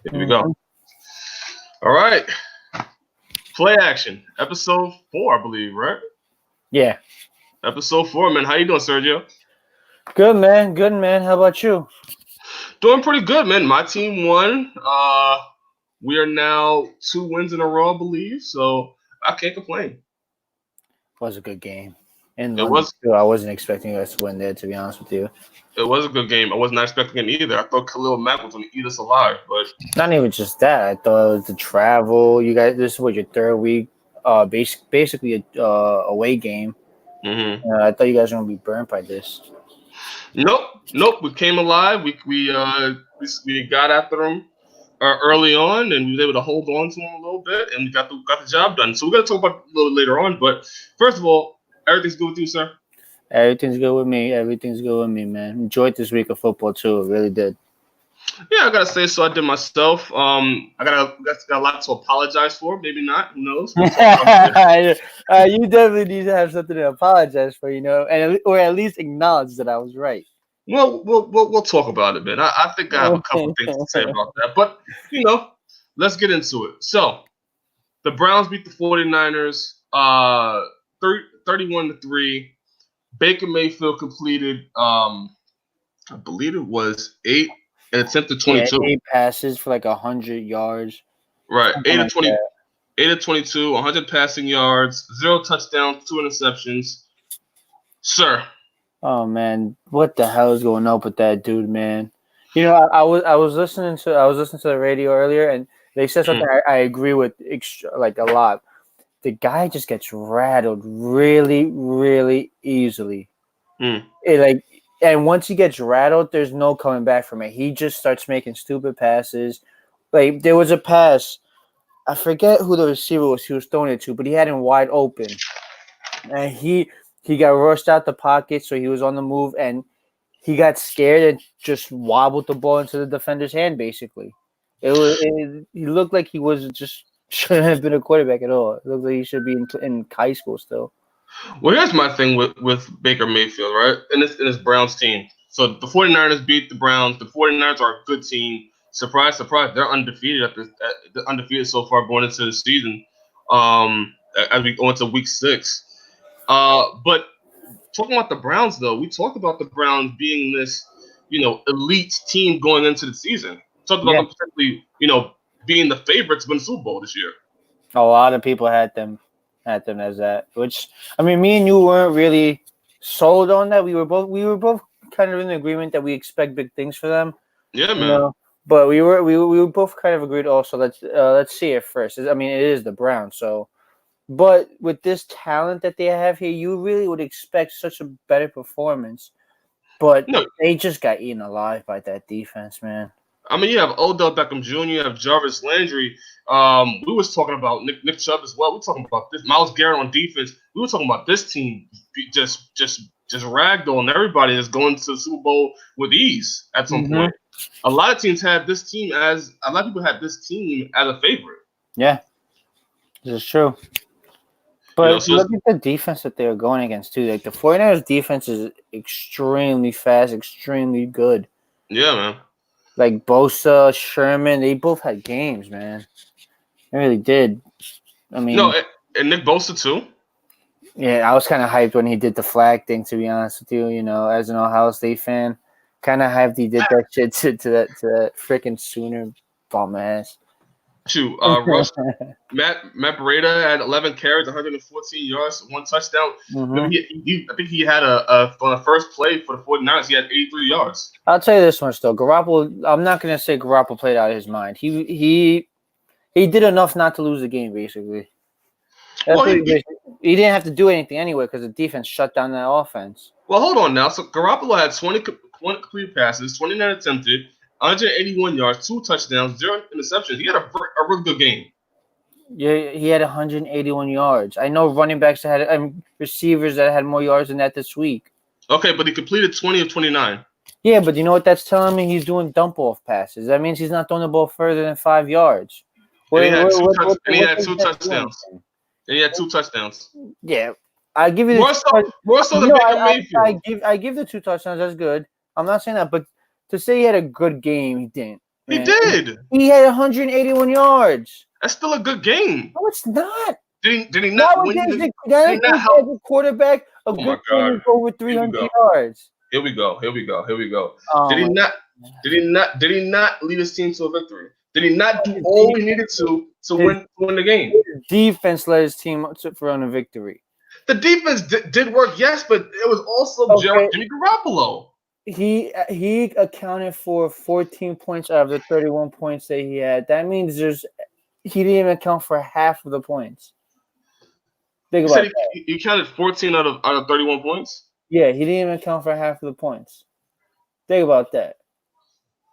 Here we go. All right. Play action. Episode 4, I believe, right? Yeah. Episode 4, man. How you doing, Sergio? Good, man. Good, man. How about you? Doing pretty good, man. My team won. We are now 2 wins in a row, I believe. So I can't complain. Was a good game. In It London, was too. I wasn't expecting us to win there, to be honest with you. it was a good game. I was not expecting it either. I thought Khalil Mack was going to eat us alive, but Not even just that. I thought it was the travel. You guys, this is what your third week. Basically a away game. mhm. I thought you guys were gonna be burnt by this. Nope. We came alive. We got after them early on, and we were able to hold on to them a little bit, and we got the job done. So we're gonna talk about it a little later on. But first of all, everything's good with you, sir. Everything's good with me. Everything's good with me, man. Enjoyed this week of football too. Really did. Yeah, I gotta say so. I did myself. I got a lot to apologize for. Maybe not. Who knows? We'll talk about it. You definitely need to have something to apologize for, or at least acknowledge that I was right. Well, we'll talk about it, man. I think I have a couple things to say about that. But let's get into it. So the Browns beat the 49ers 31-3. Baker Mayfield completed, I believe it was 8 and attempted 22. 8 passes for like 100 yards. Right, 8 Something of like 20, that. 8 of 22, 100 passing yards, 0 touchdowns, 2 interceptions. Sir, Oh man, what the hell is going on with that dude, man? I was listening to the radio earlier, and they said something I agree with like a lot. The guy just gets rattled really, really easily. mm, And once he gets rattled, there's no coming back from it. He just starts making stupid passes. Like there was a pass, I forget who the receiver was he was throwing it to, but he had him wide open, and he got rushed out the pocket, so he was on the move, and he got scared and just wobbled the ball into the defender's hand. Basically, he looked like he was just shouldn't have been a quarterback at all. It looked like he should be in high school still. well, here's my thing with Baker Mayfield, right? And this Browns team. So the 49ers beat the Browns. The 49ers are a good team. Surprise, surprise. They're undefeated they're undefeated so far going into the season. As we go into week 6. But talking about the Browns, though, we talked about the Browns being this, elite team going into the season. Talked about Yeah, them potentially, being the favorites to win the Super Bowl this year. a lot of people had them as that. Which I mean, me and you weren't really sold on that. We were both kind of in agreement that we expect big things for them. Yeah, You man. know. But we were both kind of agreed. Also, let's see it first. I mean, it is the Browns, so. But with this talent that they have here, you really would expect such a better performance. But No, they just got eaten alive by that defense, man. I mean, you have Odell Beckham Jr., you have Jarvis Landry. We was talking about Nick Chubb as well. We talking about this Myles Garrett on defense. We were talking about this team just ragdolling everybody that's going to the Super Bowl with ease at some Mm-hmm. point. A lot of teams had this team as a lot of people had this team as a favorite. Yeah, this is true. You know, But so look at the defense that they're going against, too. Like, the 49ers defense is extremely fast, extremely good. yeah, man. Like, Bosa, Sherman, they both had games, man. They really did. I No, mean, and Nick Bosa too. yeah, I was kind of hyped when he did the flag thing, to be honest with you. As an Ohio State fan, kind of hyped he did that shit to that freaking Sooner bum ass. Shoot, Russ Matt Breida had 11 carries, 114 yards, 1 touchdown. Hmm. Remember, I think he had on the first play for the 49ers, he had 83 yards. I'll tell you this much though, Garoppolo. I'm not gonna say Garoppolo played out of his mind. He did enough not to lose the game, basically. That's Well, what he didn't have to do anything anyway because the defense shut down that offense. well, hold on now. So Garoppolo had 20 complete passes, 29 attempted, 181 yards, 2 touchdowns, 0 interceptions. He had a really good game. Yeah, he had 181 yards. I know running backs that had receivers that had more yards than that this week. Okay, but he completed 20 of 29. Yeah, but you know what that's telling me? He's doing dump off passes. That means he's not throwing the ball further than 5 yards. And he What, had what, two what, touch, what, and he what had does two that do touchdowns. anything? And he had 2 touchdowns. Yeah, I give you More so, the more so than no, Baker I Mayfield. give the 2 touchdowns. That's good. I'm not saying that, but to say he had a good game, he didn't. He man. did. He had 181 yards. That's still a good game. No, it's not. Did he not win? Nowadays, Did he as not help? a quarterback, a Oh my good game God. is over Here we 300 go. yards. Here we go. Here we go. Here we go. Oh Did he my not? God. Did he not lead his team to a victory? Did he not do all he needed to win the game? His defense led his team for on a victory. The defense did work, yes, but it was also Jimmy Garoppolo. He accounted for 14 points out of the 31 points that he had. That means he didn't even account for half of the points. Think You about said that. he counted 14 out of 31 points? Yeah, he didn't even account for half of the points. Think about that.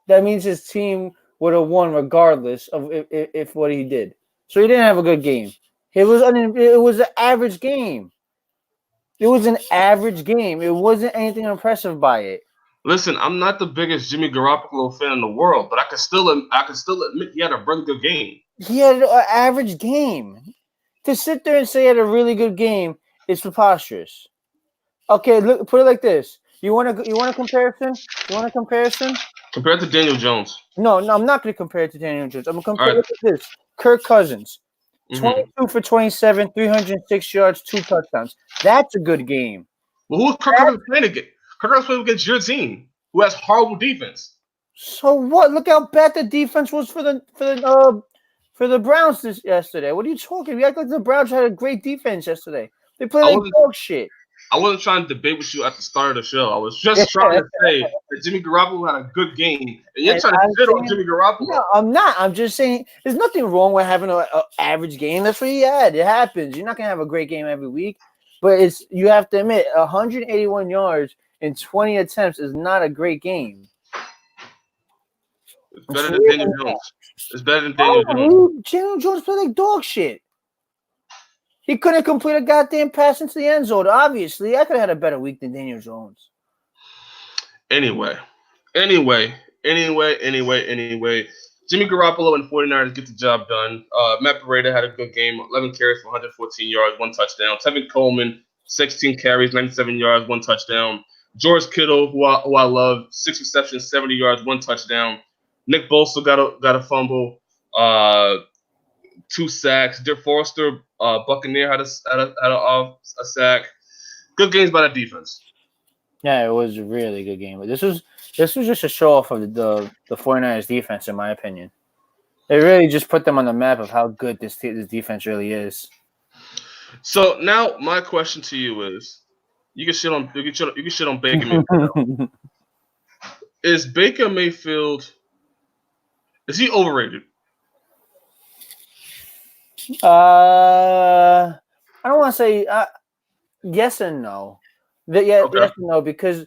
That means his team would have won regardless of if what he did. So he didn't have a good game. It was an average game. It was an average game. It wasn't anything impressive by it. Listen, I'm not the biggest Jimmy Garoppolo fan in the world, but I can still admit he had a really good game. He had an average game. To sit there and say he had a really good game is preposterous. Okay, look, put it like this. You want a comparison? You want a comparison? Compared to Daniel Jones. No, I'm not going to compare it to Daniel Jones. I'm going to compare Right. it to this. Kirk Cousins, 22 for 27, 306 yards, 2 touchdowns. That's a good game. Well, who was Kirk Cousins playing against? Kirk Cousins playing against your team, who has horrible defense. So what? Look how bad the defense was for the Browns yesterday. What are you talking? You act like the Browns had a great defense yesterday. They played like dog shit. I wasn't trying to debate with you at the start of the show. I was just trying to say that Jimmy Garoppolo had a good game, and you're trying to shit on Jimmy Garoppolo. No, I'm not. I'm just saying there's nothing wrong with having an average game. That's what he had. It happens. You're not gonna have a great game every week, but you have to admit 181 yards in 20 attempts is not a great game. It's better than Daniel Jones. It's better than Daniel Jones. Daniel Jones played like dog shit. He couldn't complete a goddamn pass into the end zone. Obviously, I could have had a better week than Daniel Jones. Anyway. Jimmy Garoppolo and 49ers get the job done. Matt Breida had a good game. 11 carries for 114 yards, 1 touchdown. Tevin Coleman, 16 carries, 97 yards, 1 touchdown. George Kittle, who I love, 6 receptions, 70 yards, 1 touchdown. Nick Bosa got a fumble, 2 sacks. Dick Forster, Buccaneer had a sack. Good games by the defense. Yeah, it was a really good game. But this was just a show off of the 49ers defense, in my opinion. It really just put them on the map of how good this defense really is. So now my question to you is, you can shit on Baker Mayfield. Is Baker Mayfield, is he overrated? I don't want to say yes and no. Yes and no, because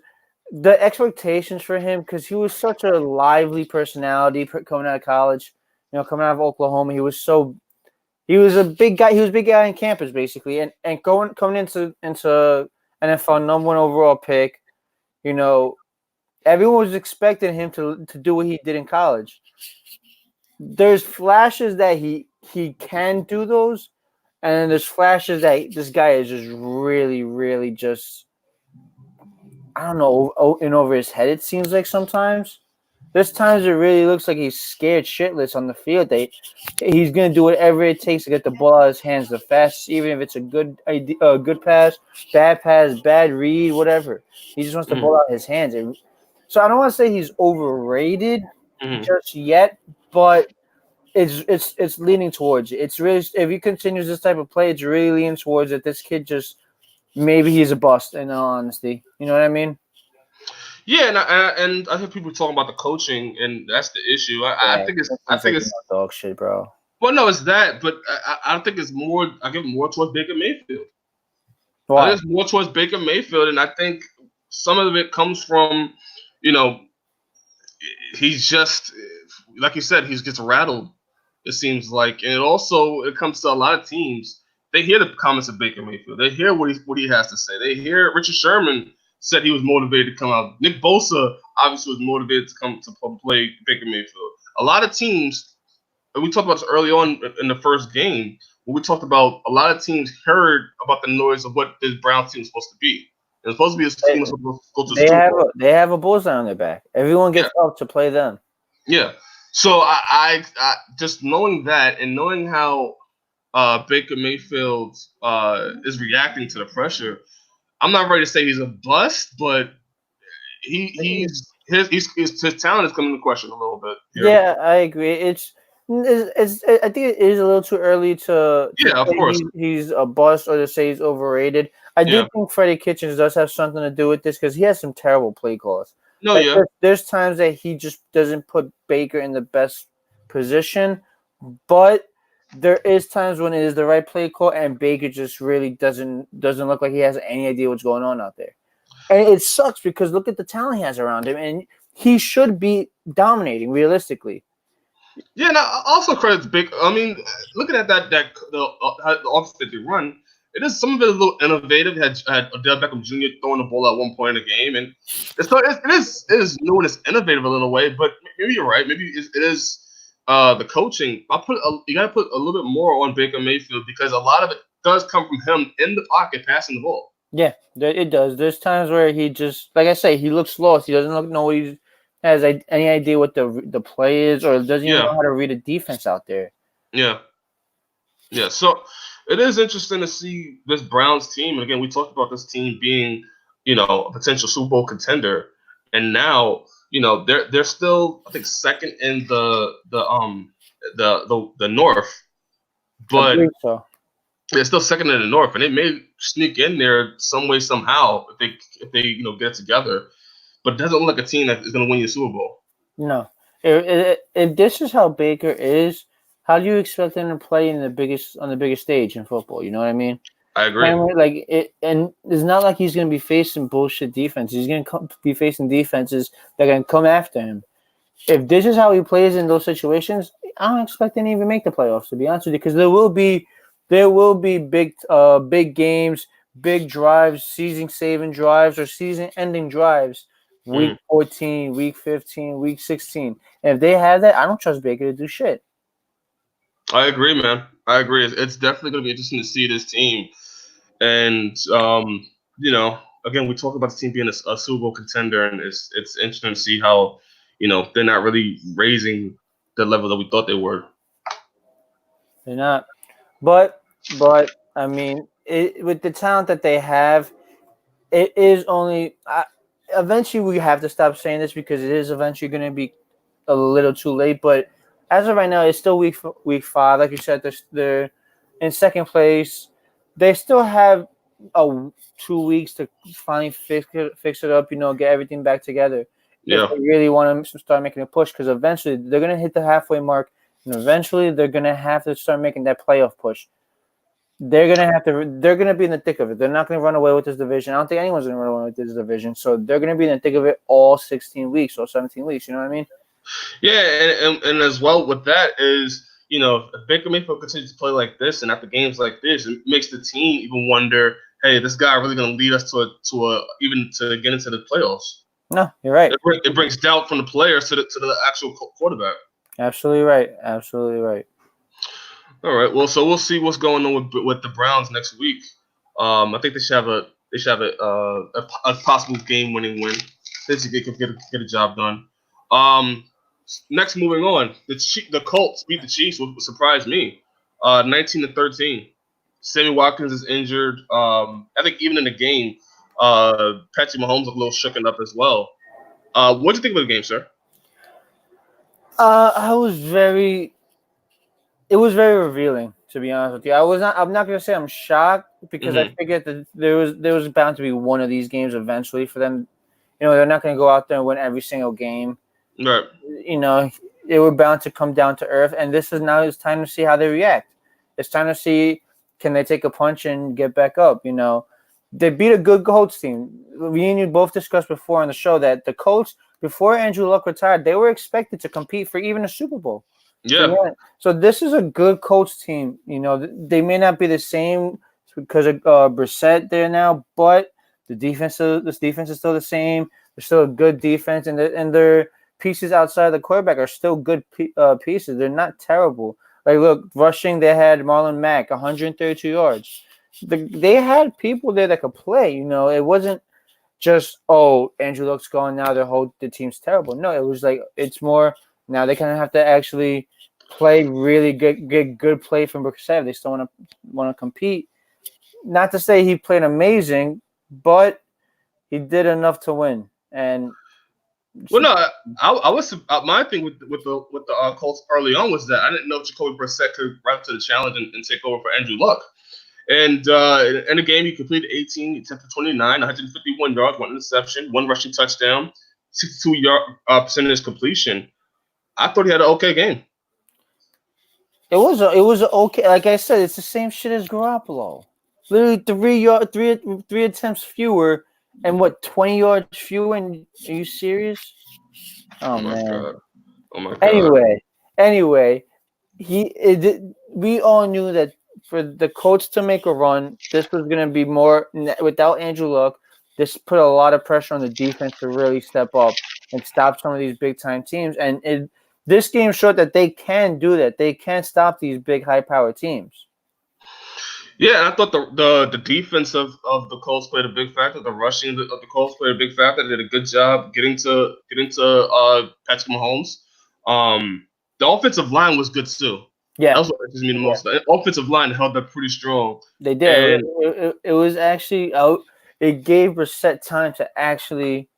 the expectations for him, because he was such a lively personality coming out of college, coming out of Oklahoma. He was a big guy. He was a big guy on campus, basically, and coming into NFL #1 overall pick. Everyone was expecting him to do what he did in college. There's flashes that he can do those, and then there's flashes that this guy is just really, really just, I don't know, in over his head, it seems like sometimes. There's times it really looks like he's scared shitless on the field. He's going to do whatever it takes to get the ball out of his hands the fastest, even if it's a good pass, bad read, whatever. He just wants the ball out of his hands. So I don't want to say he's overrated just yet, but it's leaning towards it. It's really, if he continues this type of play, it's really leaning towards it. This kid just, maybe he's a bust, in all honesty. You know what I mean? Yeah, and I think people talking about the coaching, and that's the issue. I think it's dog shit, bro. Well, no, it's that, but I think it's more. I give more towards Baker Mayfield. Why? There's more towards Baker Mayfield, and I think some of it comes from, he's just, like you said, he gets rattled. It seems like, and it comes to a lot of teams. They hear the comments of Baker Mayfield. They hear what he has to say. They hear Richard Sherman said he was motivated to come out. Nick Bosa obviously was motivated to come to play Baker Mayfield. A lot of teams, and we talked about this early on in the first game, when we talked about a lot of teams heard about the noise of what this Browns team is supposed to be. It's supposed to be a team that's supposed to go to the Super Bowl. They have a bullseye on their back. Everyone gets up to play them. Yeah. So I just knowing that and knowing how Baker Mayfield is reacting to the pressure, I'm not ready to say he's a bust, but his talent is coming into question a little bit here. Yeah, I agree. I think it is a little too early to Yeah, of say course. he's a bust or to say he's overrated. I do Yeah. think Freddie Kitchens does have something to do with this because he has some terrible play calls. No, Like yeah. there's times that he just doesn't put Baker in the best position, but there is times when it is the right play call and Baker just really doesn't look like he has any idea what's going on out there. And it sucks because look at the talent he has around him, and he should be dominating realistically. Yeah, and I also credit Big. I mean, looking at the offense that they run, it is some of it a little innovative. Had Odell Beckham Jr. throwing the ball at one point in the game, and it is new and it's innovative a little way. But maybe you're right. Maybe it is the coaching. You got to put a little bit more on Baker Mayfield because a lot of it does come from him in the pocket passing the ball. Yeah, it does. There's times where he just, like I say, he looks lost. He doesn't know what he has any idea what the play is, or doesn't even Yeah, know how to read a defense out there. yeah. Yeah, so it is interesting to see this Browns team. And again, we talked about this team being, a potential Super Bowl contender, and now, they're still, I think, second in the North, I but believe so. they're still second in the North, and they may sneak in there some way somehow if they get it together. But it doesn't look like a team that is going to win you a Super Bowl. No, if this is how Baker is, how do you expect him to play in the biggest stage in football? You know what I mean? I agree. And like it, and it's not like he's going to be facing bullshit defenses. He's going to be facing defenses that are going to come after him. If this is how he plays in those situations, I don't expect him to even make the playoffs. To be honest with you, because there will be big games, big drives, season-saving drives, or season-ending drives. Week Mm. 14, week 15, week 16. And if they have that, I don't trust Baker to do shit. I agree, man. I agree. It's definitely going to be interesting to see this team. And again, we talk about the team being a Super Bowl contender, and it's interesting to see how they're not really raising the level that we thought they were. They're not. But I mean, with the talent that they have, it is only. Eventually, we have to stop saying this because it is eventually going to be a little too late. But as of right now, it's still week 5. Like you said, they're in second place. They still have 2 weeks to finally fix it up. Get everything back together. If Yeah, they really want to start making a push, because eventually they're going to hit the halfway mark, and eventually they're going to have to start making that playoff push. They're gonna be in the thick of it. They're not gonna run away with this division. I don't think anyone's gonna run away with this division. So they're gonna be in the thick of it all 16 weeks or 17 weeks. You know what I mean? yeah, and as well with that is if Baker Mayfield continues to play like this and after games like this, it makes the team even wonder, hey, this guy really going to lead us to even to get into the playoffs. No, you're right. It brings doubt from the players to the actual quarterback. Absolutely right. Absolutely right. All right. Well, so we'll see what's going on with the Browns next week. I think they should have a possible game-winning win. They should get a job done. Um, Next, moving on, the Colts beat the Chiefs, which surprised me. 19-13. Sammy Watkins is injured. I think even in the game, Patrick Mahomes looked a little shooken up as well. What do you think of the game, sir? I was very. It was very revealing, to be honest with you. I'm not gonna say I'm shocked because I Mm-hmm. figured that there was bound to be one of these games eventually for them. They're not gonna go out there and win every single game. Right. You know, they were bound to come down to earth, and this is now it's time to see how they react. It's time to see can they take a punch and get back up. They beat a good Colts team. Me and you both discussed before on the show that the Colts, before Andrew Luck retired, they were expected to compete for even a Super Bowl. So Yeah. yeah, so this is a good Colts team. They may not be the same because of Brissett there now, but this defense is still the same. They're still a good defense, and their pieces outside the quarterback are still good pieces. They're not terrible. Like look, rushing they had Marlon Mack, 132 yards. They had people there that could play. It wasn't just Andrew Luck's gone now. The team's terrible. No, it was like it's more Now they kind of have to actually play really good play from Brissett. They still want to compete. Not to say he played amazing, but he did enough to win. And Well, no, I was my thing with the Colts early on was that I didn't know if Jacoby Brissett could rise to the challenge and take over for Andrew Luck. And in the game, he completed 18, he attempted 29, 151 yards, one interception, one rushing touchdown, 62 yard percentage completion. I thought he had an okay game. it was a okay. Like I said, it's the same shit as Garoppolo. Literally 3 attempts fewer, and what 20 yards fewer. And are you serious? Oh Oh my man. god! Oh my god! Anyway, we all knew that for the Colts to make a run, this was going to be more without Andrew Luck. This put a lot of pressure on the defense to really step up and stop some of these big time teams. And this game showed that they can do that. They can stop these big high power teams. Yeah, and I thought the defense of the Colts played a big factor. The rushing of the Colts played a big factor. They did a good job getting to Patrick Mahomes. The offensive line was good too. Yeah, That was what interests me the most. The offensive line held up pretty strong. they did. And It was actually out. It gave Brissett time to actually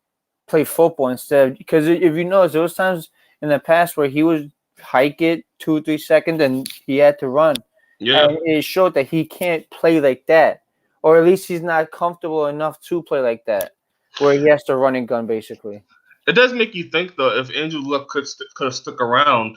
play football instead of, because if you notice, there was times in the past where he would hike it 2-3 seconds and he had to run. yeah, And it showed that he can't play like that, or at least he's not comfortable enough to play like that, where he has to run and gun basically. it does make you think though if Andrew Luck could have stuck around,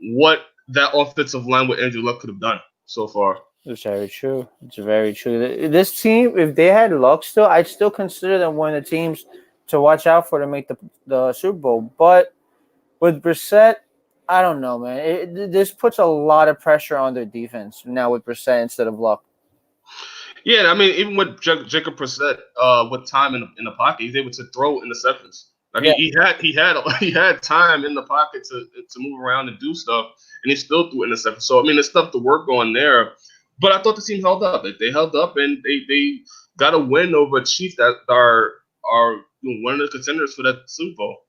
what that offensive line with Andrew Luck could have done so far. It's very true. It's very true. This team, if they had Luck still, I'd still consider them one of the teams to watch out for to make the Super Bowl. But with Brissett, I don't know, man. This puts a lot of pressure on their defense now with Brissett instead of Luck. Yeah, I mean, even with Jacob Brissett, with time in the pocket, he's able to throw interceptions. Like Yeah. he had time in the pocket to move around and do stuff, and he still threw interceptions. So I mean, there's stuff to work on there. But I thought the team held up. They held up, and they got a win over Chiefs that are one of the contenders for that Super Bowl.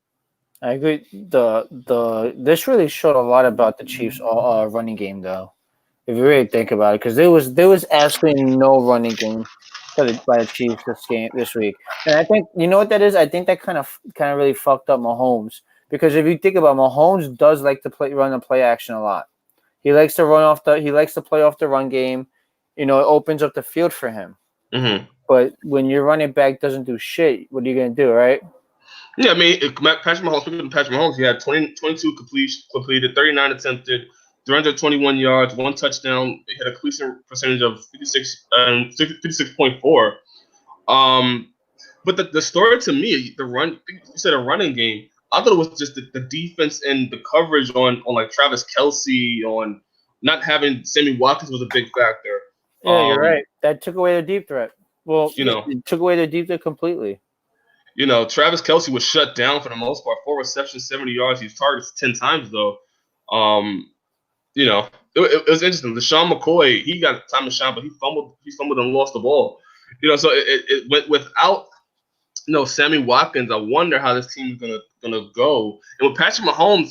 I agree. This really showed a lot about the Chiefs' running game, though. If you really think about it, because there was absolutely no running game by the Chiefs this week, and I think you know what that is. I think that kind of really fucked up Mahomes, because if you think about it, Mahomes does like to run the play action a lot. He likes to play off the run game. You know, it opens up the field for him. Mm-hmm. But when your running back doesn't do shit, what are you gonna do, right? Yeah, I mean, Patrick Mahomes. Speaking of Patrick Mahomes, he had 22 completed, 39 attempted, 321 yards, one touchdown. He had a completion percentage of 56.4. But the story to me, you said a running game. I thought it was just the defense and the coverage on like Travis Kelce, on not having Sammy Watkins was a big factor. Yeah, you're right. That took away their deep threat. Well, it took away their deep threat completely. Travis Kelce was shut down for the most part. 4 receptions, 70 yards. He's targeted 10 times though. It was interesting. LaShawn McCoy, he got time to shine, but he fumbled and lost the ball. So it went without Sammy Watkins. I wonder how this team is gonna go. And with Patrick Mahomes,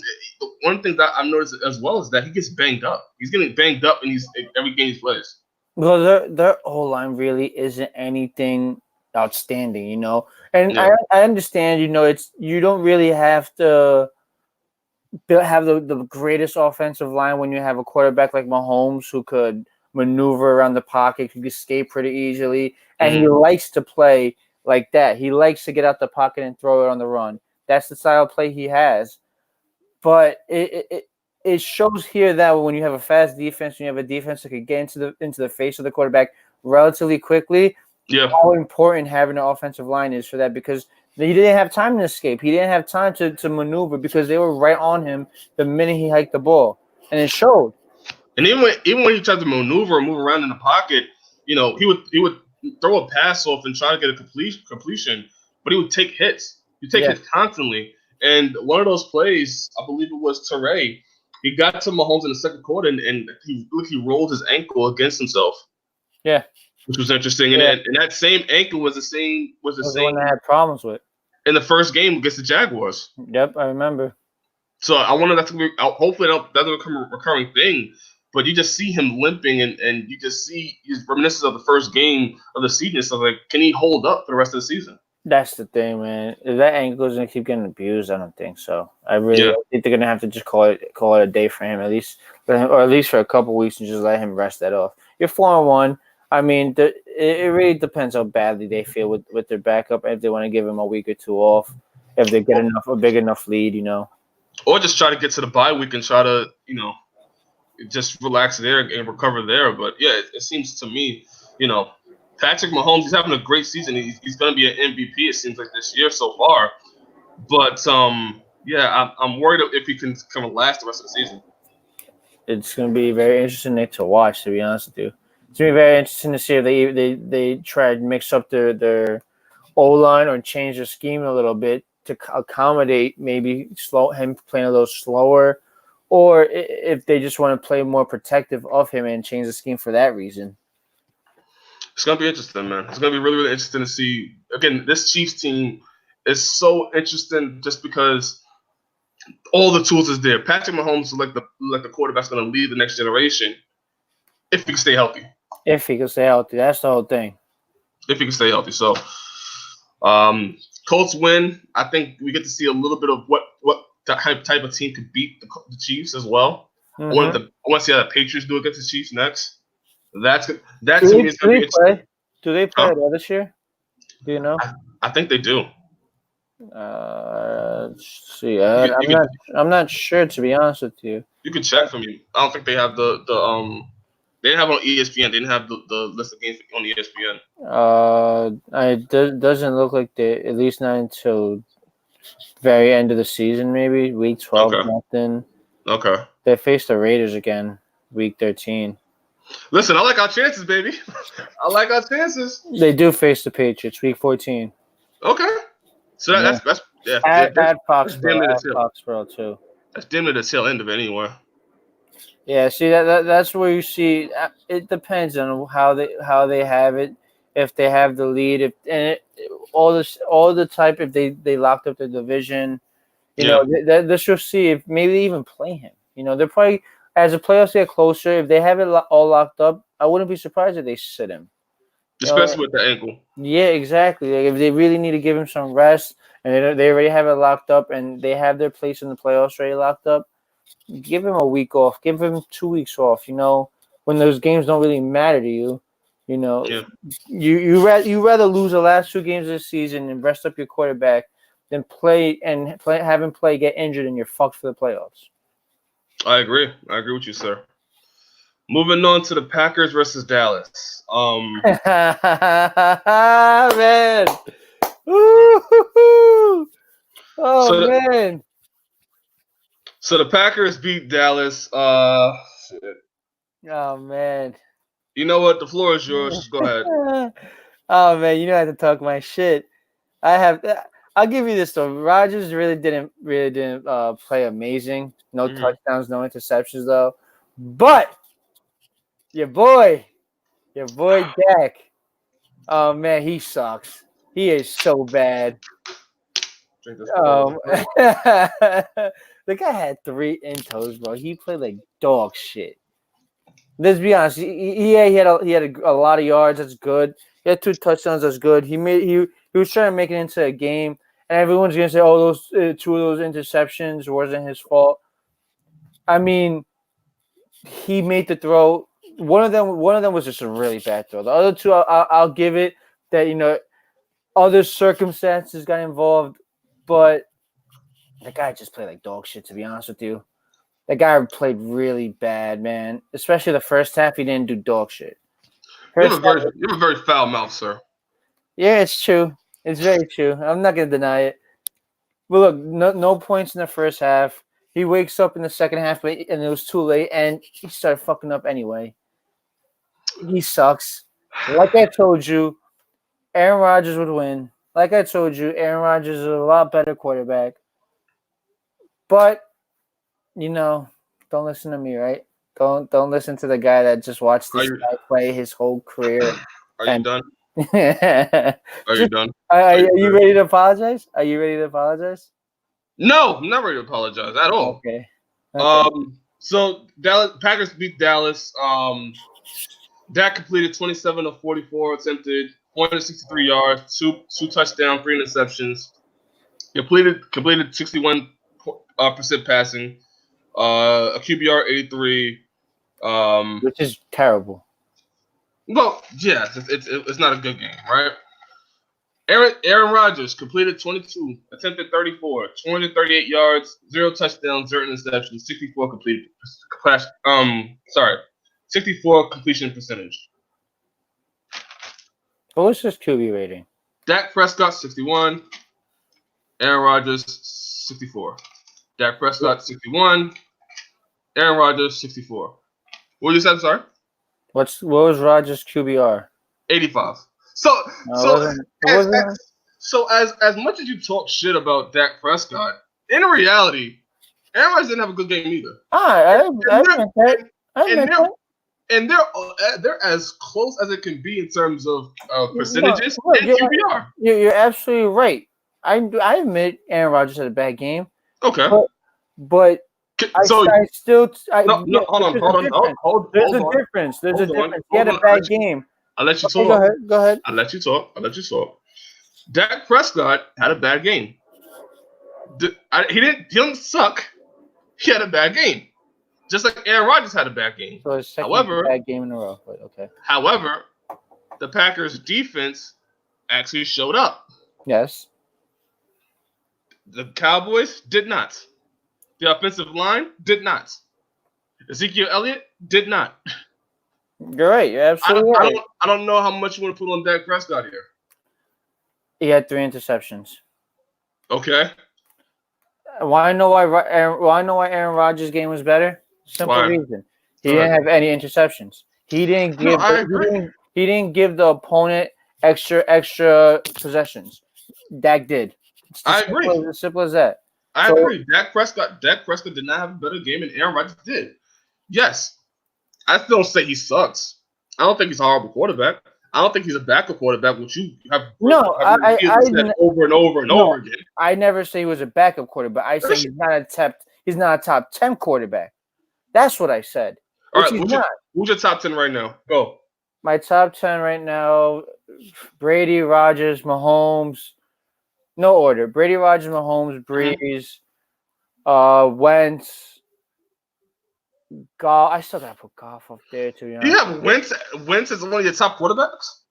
one thing that I've noticed as well is that he gets banged up. He's getting banged up in every game he plays. Well, their whole line really isn't anything outstanding, And Yeah. I understand, it's you don't really have to have the greatest offensive line when you have a quarterback like Mahomes who could maneuver around the pocket, could escape pretty easily, and he likes to play like that. He likes to get out the pocket and throw it on the run. That's the style of play he has. But it shows here that when you have a fast defense, when you have a defense that could get into the face of the quarterback relatively quickly, how important having an offensive line is for that, because he didn't have time to escape. He didn't have time to maneuver because they were right on him the minute he hiked the ball, and it showed. And even when he tried to maneuver or move around in the pocket, he would throw a pass off and try to get a completion, but he would take hits. He'd take hits constantly. And one of those plays, I believe it was Tyriece, he got to Mahomes in the second quarter and he rolled his ankle against himself. Yeah, which was interesting. Yeah. And that same ankle was the same one I had problems with in the first game against the Jaguars. Yep, I remember. So I wonder that's gonna be. Hopefully that's gonna become a recurring thing. But you just see him limping, and you just see his reminiscence of the first game of the season. So like, can he hold up for the rest of the season? That's the thing, man. If that ankle is gonna keep getting abused, I don't think so. I Yeah. think they're gonna have to just call it a day for him, at least, or at least for a couple weeks, and just let him rest that off. You're 4-1. I mean, it really depends how badly they feel with their backup. If they want to give him a week or two off, if they get a big enough lead, Or just try to get to the bye week and try to just relax there and recover there. But yeah, it seems to me, Patrick Mahomes, he's having a great season. He's going to be an MVP. It seems like this year so far. But yeah, I'm worried if he can come and last the rest of the season. It's going to be very interesting to watch. To be honest with you, it's going to be very interesting to see if they try to mix up their O line or change their scheme a little bit to accommodate maybe him playing a little slower, or if they just want to play more protective of him and change the scheme for that reason. It's gonna be interesting, man. It's gonna be really, really interesting to see. Again, this Chiefs team is so interesting just because all the tools is there. Patrick Mahomes is like the quarterback that's gonna lead the next generation if he can stay healthy. If he can stay healthy, that's the whole thing. If he can stay healthy, so Colts win. I think we get to see a little bit of what type of team could beat the Chiefs as well. Mm-hmm. I want to see how the Patriots do against the Chiefs next. That's good. That to me is going to be interesting. Do they play this year? Do you know? I think they do. Let's see. I'm not sure, to be honest with you. You can check for me. I don't think they have the they didn't have it on ESPN. They didn't have the list of games on ESPN. It doesn't look like they, at least not until very end of the season, maybe week 12 or nothing. Okay. They face the Raiders again, week 13. Listen, I like our chances, baby. I like our chances. They do face the Patriots, week 14. Okay. So that's at Foxborough too. That's damn near the tail end of it anyway. Yeah, see that's where you see it depends on how they have it. If they have the lead, all the type, if they locked up the division, this you'll see if maybe they even play him. They're probably, as the playoffs get closer, if they have it all locked up, I wouldn't be surprised if they sit him. Especially with the ankle. Yeah, exactly. Like if they really need to give him some rest, and they already have it locked up, and they have their place in the playoffs already locked up, give him a week off. Give him 2 weeks off. When those games don't really matter to you. You rather lose the last 2 games of the season and rest up your quarterback than have him get injured and you're fucked for the playoffs. I agree with you, sir. Moving on to the Packers versus Dallas. Man. Man. So the Packers beat Dallas. Shit. Oh man. You know what? The floor is yours. Just go ahead. Oh man, I have to talk my shit. I'll give you this though. Rodgers really didn't play amazing. No touchdowns, no interceptions though. But your boy Dak. Oh man, he sucks. He is so bad. The guy had 3 intos, bro. He played like dog shit. Let's be honest. He had a lot of yards. That's good. He had 2 touchdowns. That's good. He was trying to make it into a game, and everyone's gonna say, "Oh, those 2 of those interceptions wasn't his fault." I mean, he made the throw. One of them was just a really bad throw. The other 2, I'll give it that other circumstances got involved, but the guy just played like dog shit. To be honest with you. That guy played really bad, man. Especially the first half, he didn't do dog shit. You have a very foul mouth, sir. Yeah, it's true. It's very true. I'm not gonna deny it. But look, no points in the first half. He wakes up in the second half, and it was too late, and he started fucking up anyway. He sucks. Like I told you, Aaron Rodgers would win. Like I told you, Aaron Rodgers is a lot better quarterback. But don't listen to me, right? Don't listen to the guy that just watched this guy play his whole career. Are you done? Are you done? Are you ready to apologize? Are you ready to apologize? No, I'm not ready to apologize at all. Okay. Okay. So Dallas Packers beat Dallas. Dak completed 27 of 44 attempted, 463 yards, two touchdowns, three interceptions. Completed 61% passing, a QBR 83. Which is terrible. Well, yes, it's not a good game, right? Aaron Rodgers completed 22, attempted 34, 238 yards, zero touchdowns, zero interceptions, 64 completed. 64 completion percentage. What was his QB rating? Dak Prescott 61, Aaron Rodgers 64. Dak Prescott 61, Aaron Rodgers 64. What you said? Sorry. What was Rodgers' QBR? 85. So No, so it wasn't. as much as you talk shit about Dak Prescott, in reality, Aaron Rodgers didn't have a good game either. I admit that. And they're as close as it can be in terms of percentages and QBR. You're absolutely right. I admit Aaron Rodgers had a bad game. Okay. But So I still. no, hold on. There's a difference. There's a difference. He had a bad game. I'll let you talk. Go ahead. I'll let you talk. Dak Prescott had a bad game. He didn't suck. He had a bad game. Just like Aaron Rodgers had a bad game. So his second bad game in a row. But okay. However, the Packers defense actually showed up. Yes. The Cowboys did not. The offensive line did not. Ezekiel Elliott did not. You're right. You're absolutely right. I don't know how much you want to put on Dak Prescott here. He had 3 interceptions. Okay. Why know why Aaron Rodgers' game was better? Simple reason. He didn't have any interceptions. He didn't give the opponent extra possessions. Dak did. I agree. As simple as that. I agree. Dak Prescott did not have a better game than Aaron Rodgers did. Yes. I still don't say he sucks. I don't think he's a horrible quarterback. I don't think he's a backup quarterback, which you have said over and over and over again. I never say he was a backup quarterback. I say he's not a top 10 quarterback. That's what I said. All right, who's your top 10 right now? Go. My top 10 right now: Brady, Rodgers, Mahomes. No order. Brady, Rodgers, Mahomes, Breeze, Wentz, Goff. I still gotta put Goff up there too. You have Wentz as one of your top quarterbacks?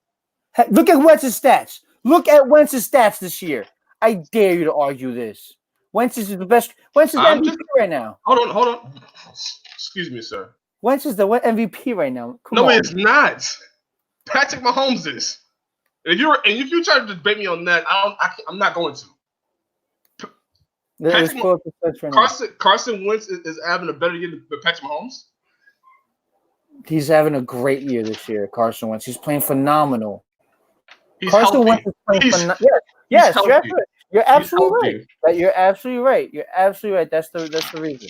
Look at Wentz's stats. Look at Wentz's stats this year. I dare you to argue this. Wentz is the best. Wentz is the MVP right now. Hold on. Excuse me, sir. Wentz is the MVP right now. Come on. It's not. Patrick Mahomes is. If you try to debate me on that, I'm not going to. Carson Wentz is having a better year than Patrick Mahomes. He's having a great year this year, Carson Wentz. He's playing phenomenal. Carson Wentz is playing phenomenal. Yes, you're absolutely right. You're absolutely right. That's the reason.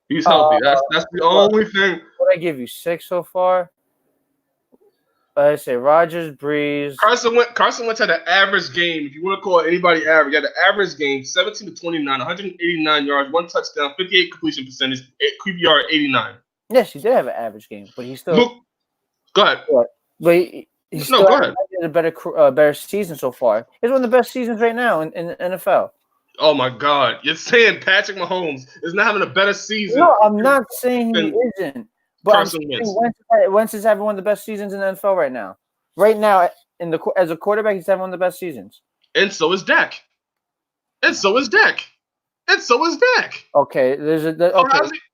He's healthy. That's the only thing. What I give you 6 so far. I say Rodgers, Breeze. Carson Wentz had an average game. If you want to call anybody average, he had an average game: 17 to 29, 189 yards, 1 touchdown, 58 completion percentage, QBR 89. Yes, he did have an average game, but he still. Go ahead. But he's still had a better season so far. He's one of the best seasons right now in the NFL. Oh my God! You're saying Patrick Mahomes is not having a better season? No, I'm not saying he isn't. But Wentz is having one of the best seasons in the NFL right now. Right now, as a quarterback, he's having one of the best seasons. And so is Dak. Okay,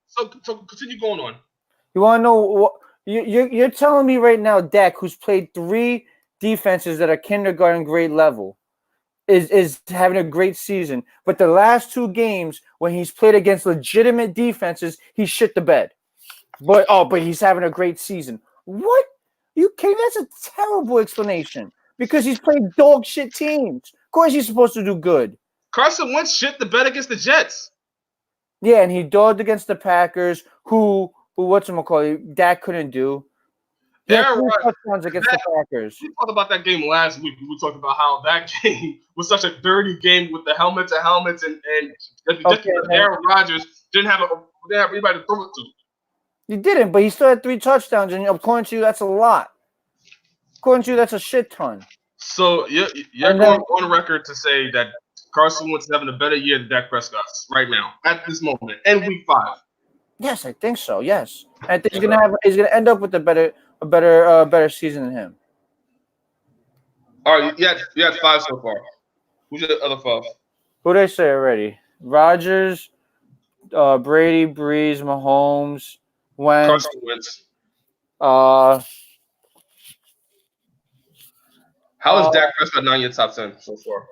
So continue going on. You want to know what you're telling me right now? Dak, who's played 3 defenses that are kindergarten grade level, is having a great season. But the last 2 games when he's played against legitimate defenses, he shit the bed. But he's having a great season. What? That's a terrible explanation. Because he's played dog shit teams. Of course he's supposed to do good. Carson Wentz shit the bed against the Jets. Yeah, and he dogged against the Packers, who whatchamacallit, Dak couldn't do. He had Aaron 3 Rodgers. touchdowns against the Packers. We talked about that game last week. We talked about how that game was such a dirty game with the helmets and just because Aaron Rodgers didn't have anybody to throw it to. He didn't, but he still had 3 touchdowns, and according to you, that's a lot. According to you, that's a shit ton. So you're going on record to say that Carson Wentz is having a better year than Dak Prescott right now at this moment in Week 5. Yes, I think so. Yes, I think he's gonna end up with a better season than him. All right, you had 5 so far. Who's your other 5? Who did I say already? Rodgers, Brady, Breeze, Mahomes, Wentz. Carson Wentz. How is Dak Prescott not in your top 10 so far?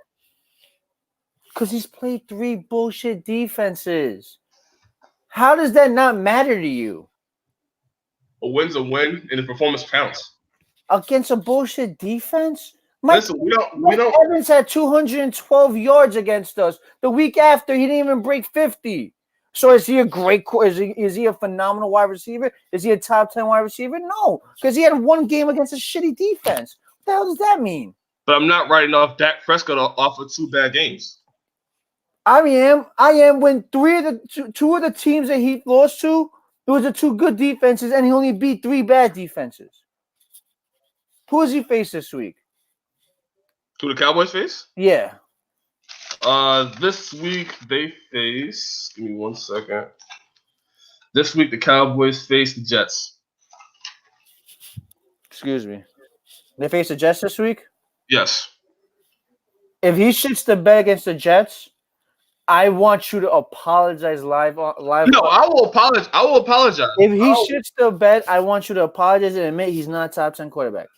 Because he's played 3 bullshit defenses. How does that not matter to you? A win's a win, and the performance counts. Against a bullshit defense? Listen, we don't. Evans had 212 yards against us. The week after, he didn't even break 50. So is he a great? Is he a phenomenal wide receiver? Is he a top 10 wide receiver? No, because he had 1 game against a shitty defense. What the hell does that mean? But I'm not writing off Dak Prescott off of 2 bad games. I am. When 2 of the teams that he lost to, it was the 2 good defenses, and he only beat 3 bad defenses. Who has he faced this week? Who the Cowboys face? Yeah. This week they face. Give me 1 second. This week the Cowboys face the Jets. Excuse me. They face the Jets this week? Yes. If he shits the bed against the Jets, I want you to apologize live. No, I will apologize. If he shits the bed, I want you to apologize and admit he's not a top 10 quarterback.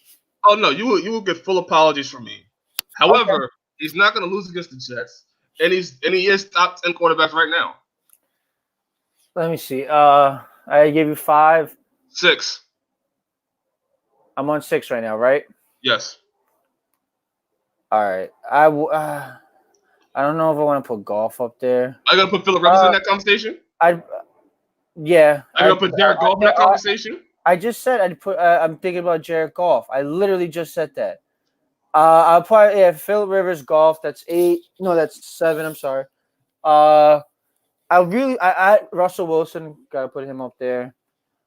Oh no, you will get full apologies from me. However, he's not going to lose against the Jets, and he is top 10 quarterbacks right now. Let me see. I gave you 5. 6. I'm on 6 right now, right? Yes. All right. I don't know if I want to put Goff up there. Are you going to put Phillip Rivers in that conversation? Yeah. Are you going to put Jared Goff in that conversation? I just said I'd put. I'm thinking about Jared Goff. I literally just said that. I'll probably Phillip Rivers, Goff. That's 8. No, that's 7. I'm sorry. Russell Wilson. Gotta put him up there.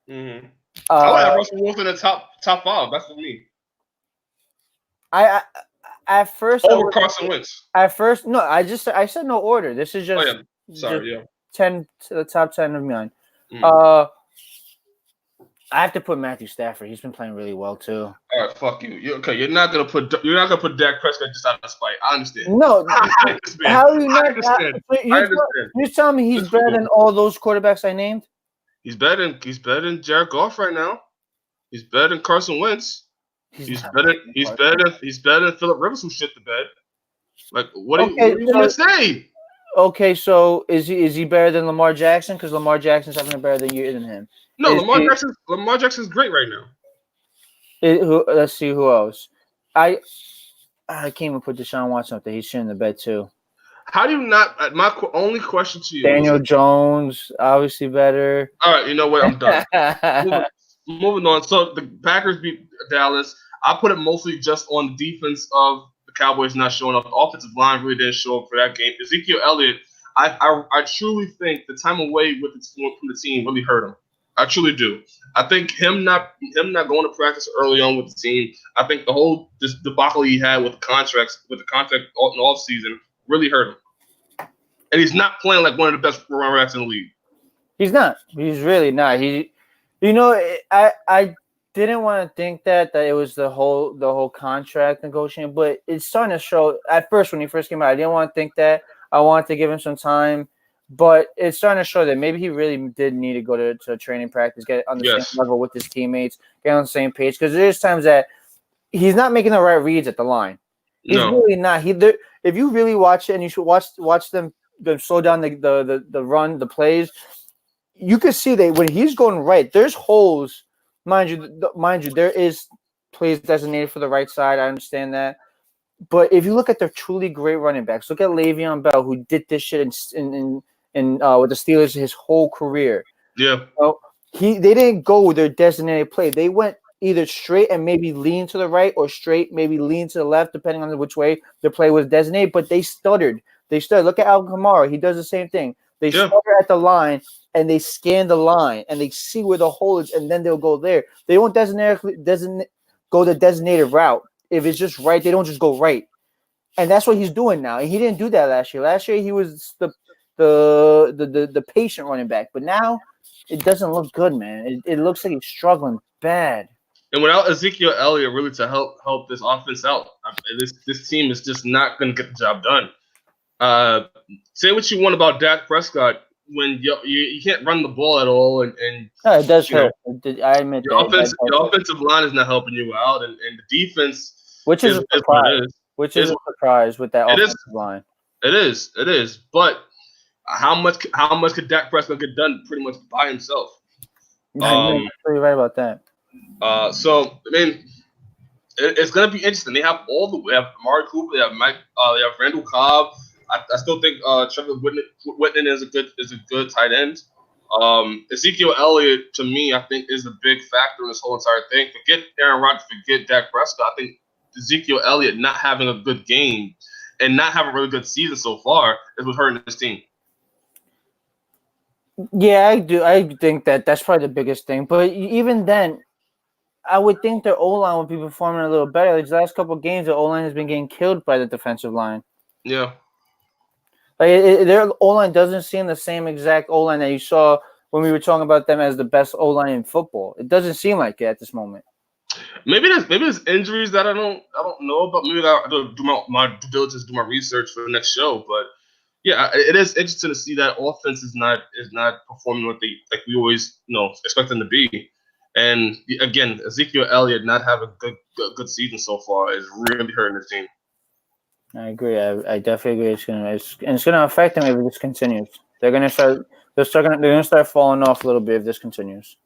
Mm-hmm. I would have Russell Wilson in the top 5. That's for me. At first over Carson Wentz. At first, no. I said no order. This is just. Oh, yeah. Sorry. Yeah. 10 to the top 10 of mine. I have to put Matthew Stafford. He's been playing really well too. All right, fuck you. You're not gonna put Dak Prescott just out of spite. I understand. No, I understand. How are you not? I understand. You're telling me he's better than all those quarterbacks I named? He's better than Jared Goff right now. He's better than Carson Wentz. He's better than Phillip Rivers, who shit the bed. Like, what are you gonna say? Okay, so is he better than Lamar Jackson? Because Lamar Jackson's having a better year than him. No, Lamar Jackson's great right now. Let's see who else. I can't even put Deshaun Watson up there. He's shitting in the bed too. How do you not? My only question to you. Daniel Jones, obviously better. All right, you know what? I'm done. Moving on. So the Packers beat Dallas. I put it mostly just on the defense of the Cowboys not showing up. The offensive line really didn't show up for that game. Ezekiel Elliott, I truly think the time away from the team really hurt him. I truly do. I think him not going to practice early on with the team. I think the whole debacle he had with the contract in the offseason really hurt him. And he's not playing like one of the best running backs in the league. He's not. He's really not. I didn't want to think that it was the whole contract negotiation, but it's starting to show. At first, when he first came out, I didn't want to think that. I wanted to give him some time. But it's starting to show that maybe he really did need to go to training practice, get on the same level with his teammates, get on the same page. Because there's times that he's not making the right reads at the line. He's really not. If you really watch it, and you should watch them slow down the run, the plays, you can see that when he's going right, there's holes. Mind you, there is plays designated for the right side. I understand that. But if you look at the truly great running backs, look at Le'Veon Bell, who did this shit in with the Steelers his whole career. Yeah. They didn't go with their designated play. They went either straight and maybe lean to the right or straight, maybe lean to the left, depending on which way the play was designated. But they stuttered. Look at Alvin Kamara. He does the same thing. They stutter at the line and they scan the line and they see where the hole is, and then they'll go there. They don't go the designated route. If it's just right, they don't just go right. And that's what he's doing now. And he didn't do that last year. Last year he was the patient running back. But now it doesn't look good, man. It looks like he's struggling bad. And without Ezekiel Elliott really to help this offense out, this team is just not going to get the job done. Say what you want about Dak Prescott when you can't run the ball at all, and no, it does hurt. I admit that. Your offensive line is not helping you out, and the defense, which is a surprise. Which is a surprise with that offensive line. It is. But how much could Dak Prescott get done pretty much by himself? You're pretty right about that. So I mean, it's gonna be interesting. They have we have Amari Cooper, they have Mike, they have Randall Cobb. I still think Trevor Whitman is a good tight end. Ezekiel Elliott, to me, I think is a big factor in this whole entire thing. Forget Aaron Rodgers, forget Dak Prescott. I think Ezekiel Elliott not having a good game and not having a really good season so far is what's hurting this team. Yeah, I do. I think that's probably the biggest thing. But even then, I would think their O-line would be performing a little better. These last couple of games, the O-line has been getting killed by the defensive line. Yeah. Like their O-line doesn't seem the same exact O-line that you saw when we were talking about them as the best O-line in football. It doesn't seem like it at this moment. Maybe there's injuries that I don't know about. Maybe I do my due diligence, do my research for the next show. But yeah, it is interesting to see that offense is not performing what we always expect them to be. And again, Ezekiel Elliott not having a good season so far is really hurting the team. I agree. I definitely agree. It's gonna affect them if this continues. They're gonna start falling off a little bit if this continues.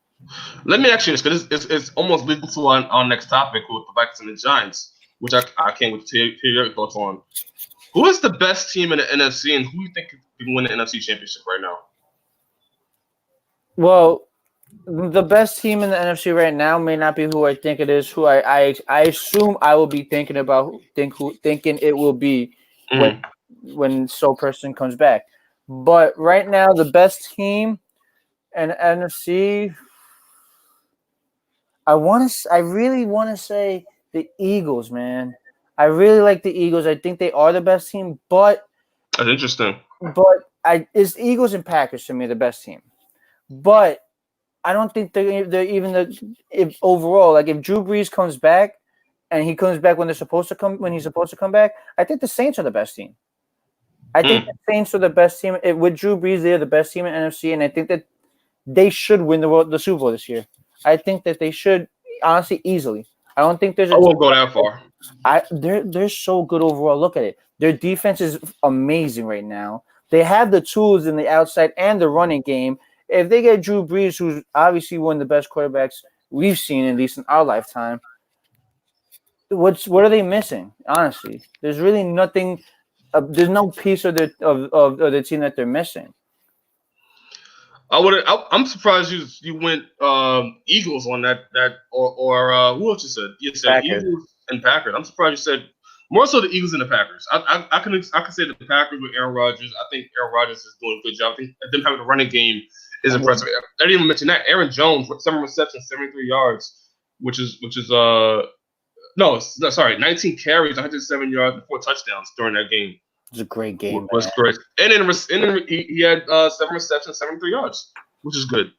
Let me ask you this, because it's almost leading to our next topic with the Vikings and the Giants, which I can't wait to hear your thoughts on. Who is the best team in the NFC, and who do you think can win the NFC Championship right now? Well, the best team in the NFC right now may not be who I think it is. Who I assume I will be thinking it will be when So Person comes back. But right now, the best team in NFC, I really want to say the Eagles, man. I really like the Eagles. I think they are the best team, but that's interesting. But it's Eagles and Packers to me the best team. But I don't think they're even if overall, like if Drew Brees comes back and he comes back when he's supposed to come back, I think the Saints are the best team. I think the Saints are the best team. With Drew Brees, they're the best team in NFC, and I think that they should win the Super Bowl this year. I think that they should, honestly, easily. I don't think there's. I won't go that far. They're so good overall. Look at it. Their defense is amazing right now. They have the tools in the outside and the running game. If they get Drew Brees, who's obviously one of the best quarterbacks we've seen, at least in our lifetime, what are they missing? Honestly, there's really nothing. There's no piece of the team that they're missing. I'm surprised you went Eagles on that or who else you said? You said Packers. Eagles and Packers. I'm surprised you said more so the Eagles and the Packers. I can say the Packers with Aaron Rodgers. I think Aaron Rodgers is doing a good job. I think them having a running game is impressive. I didn't even mention that. Aaron Jones, 7 receptions, 73 yards, which is 19 carries, 107 yards, and 4 touchdowns during that game. It was a great game. It was great. And then he had 7 receptions, 73 yards, which is good.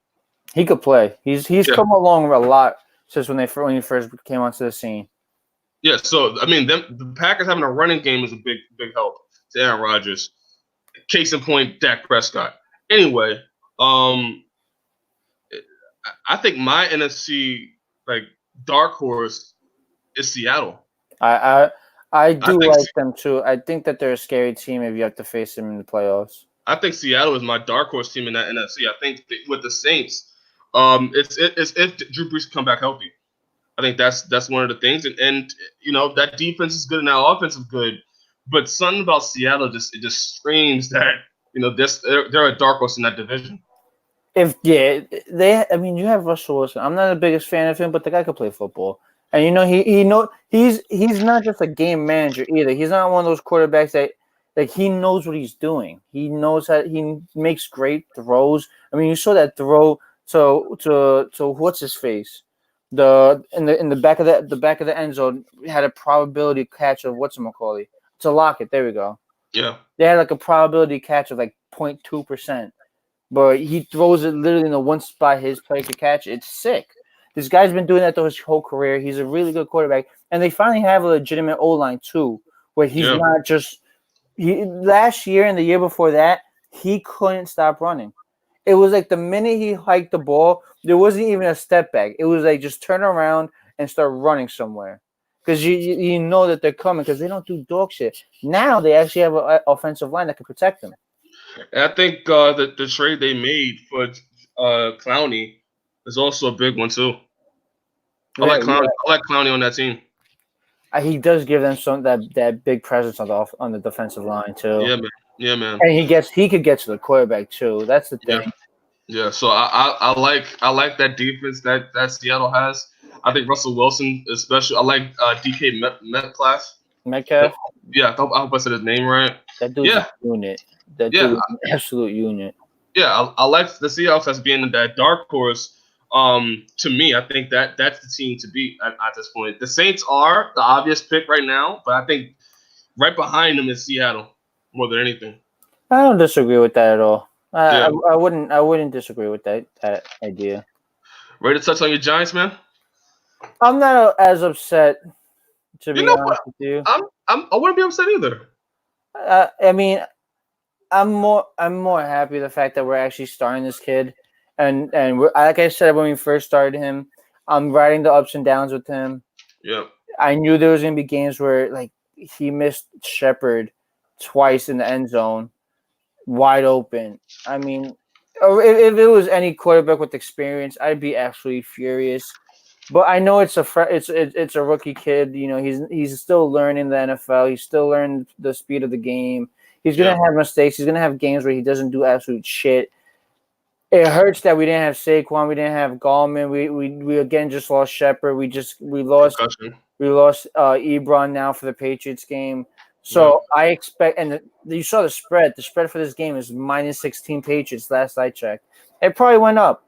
He could play. He's come along a lot since when he first came onto the scene. Yeah, so I mean, the Packers having a running game is a big help to Aaron Rodgers. Case in point, Dak Prescott. Anyway, I think my NFC dark horse is Seattle. I do like them too. I think that they're a scary team if you have to face them in the playoffs. I think Seattle is my dark horse team in that NFC. I think with the Saints, it's if Drew Brees come back healthy. I think that's one of the things, and that defense is good and that offense is good, but something about Seattle just screams that they're a dark horse in that division. I mean, you have Russell Wilson. I'm not the biggest fan of him, but the guy could play football, and he's not just a game manager either. He's not one of those quarterbacks that like he knows what he's doing. He knows how he makes great throws. I mean, you saw that throw to what's his face, in the back of the end zone had a probability catch of whatchamacallit to Lockett. There we go. Yeah. They had like a probability catch of like 0.2%. But he throws it literally in the one spot his player could catch. It's sick. This guy's been doing that his whole career. He's a really good quarterback, and they finally have a legitimate O line too, where he's Yeah. not just. Last year and the year before that, he couldn't stop running. It was like the minute he hiked the ball, there wasn't even a step back. It was like just turn around and start running somewhere, because you know that they're coming because they don't do dog shit. Now they actually have an offensive line that can protect them. And I think the trade they made for Clowney is also a big one too. I Yeah, like Clowney. I like Clowney on that team. he does give them some that big presence on the defensive line too, Yeah, man. Yeah, man. and he could get to the quarterback too. That's the Yeah. thing. Yeah. So I like that defense that Seattle has. I think Russell Wilson, especially. I like DK Metcalf. Metcalf, Yeah, I hope I said his name right. that dude's Yeah, a unit. That yeah, dude is an absolute unit. yeah. I like the Seahawks as being that dark horse. To me, I think that's the team to beat at this point. The Saints are the obvious pick right now, but I think right behind them is Seattle more than anything. I don't disagree with that at all. Yeah. I wouldn't disagree with that idea. Ready to touch on your Giants, man? I'm not as upset, to You be know what? honest with you. I wouldn't be upset either. I mean, I'm more happy the fact that we're actually starting this kid, and like I said when we first started him, I'm riding the ups and downs with him. Yeah. I knew there was gonna be games where like he missed Shepard twice in the end zone, wide open. I mean, if it was any quarterback with experience, I'd be absolutely furious. But I know it's a rookie kid. You know, he's still learning the NFL. He's still learning the speed of the game. He's gonna Yeah. have mistakes. He's gonna have games where he doesn't do absolute shit. It hurts that we didn't have Saquon, we didn't have Gallman. We again just lost Shepard. Concussion. We lost Ebron now for the Patriots game. Yeah. So I expect, and you saw the spread. The spread for this game is -16 Patriots. Last I checked, it probably went up.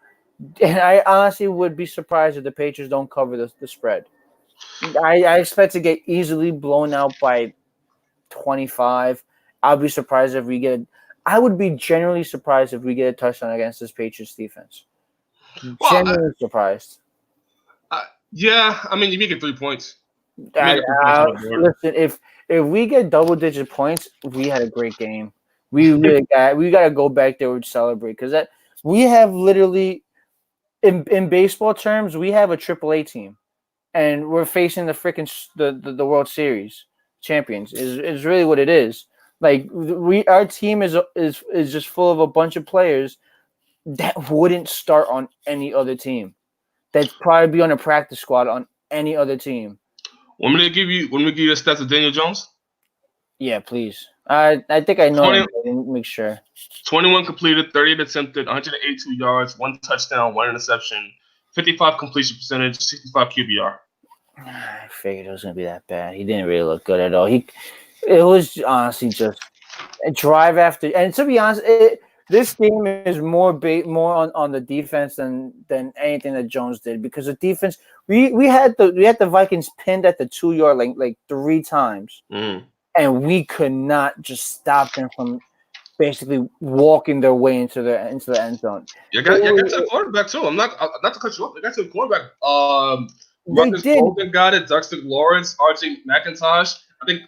And I honestly would be surprised if the Patriots don't cover the spread. I expect to get easily blown out by 25. I'll be surprised if we get. I would be genuinely surprised if we get a touchdown against this Patriots defense. Well, Genuinely surprised. yeah. I mean, you make it 3 points. You make it 3 points on the board. Listen, if we get double-digit points, we had a great game. We got to go back there and celebrate because that we have literally in baseball terms we have a AAA team, and we're facing the freaking the World Series champions is really what it is. Like our team is just full of a bunch of players that wouldn't start on any other team. That'd probably be on a practice squad on any other team. Want me to give you the stats of Daniel Jones? Yeah, please. I think I know 20 him, but I didn't make sure. 21 completed, 38 attempted, 182 yards, 1 touchdown, 1 interception, 55 completion percentage, 65 QBR. I figured it was gonna be that bad. He didn't really look good at all. It was honestly just a drive after. And to be honest, this game is more on the defense than anything that Jones did because the defense we had the Vikings pinned at the 2-yard line like 3 times, and we could not just stop them from basically walking their way into the end zone. You got to the quarterback too. I'm not to cut you off. They got to the quarterback. Marcus Golden got it. Dexter Lawrence, RJ McIntosh. I think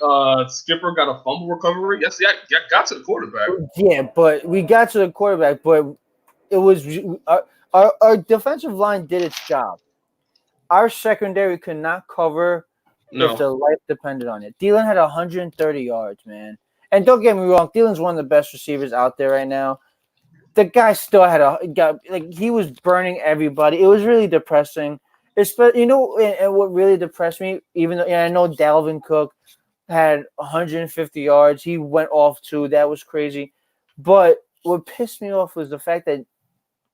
Skipper got a fumble recovery. Yes, yeah, got to the quarterback. Yeah, but we got to the quarterback, but it was our defensive line did its job. Our secondary could not cover if the life depended on it. Thielen had 130 yards, man. And don't get me wrong, Thielen's one of the best receivers out there right now. The guy still he was burning everybody. It was really depressing. And what really depressed me, even though I know Dalvin Cook had 150 yards, he went off too. That was crazy. But what pissed me off was the fact that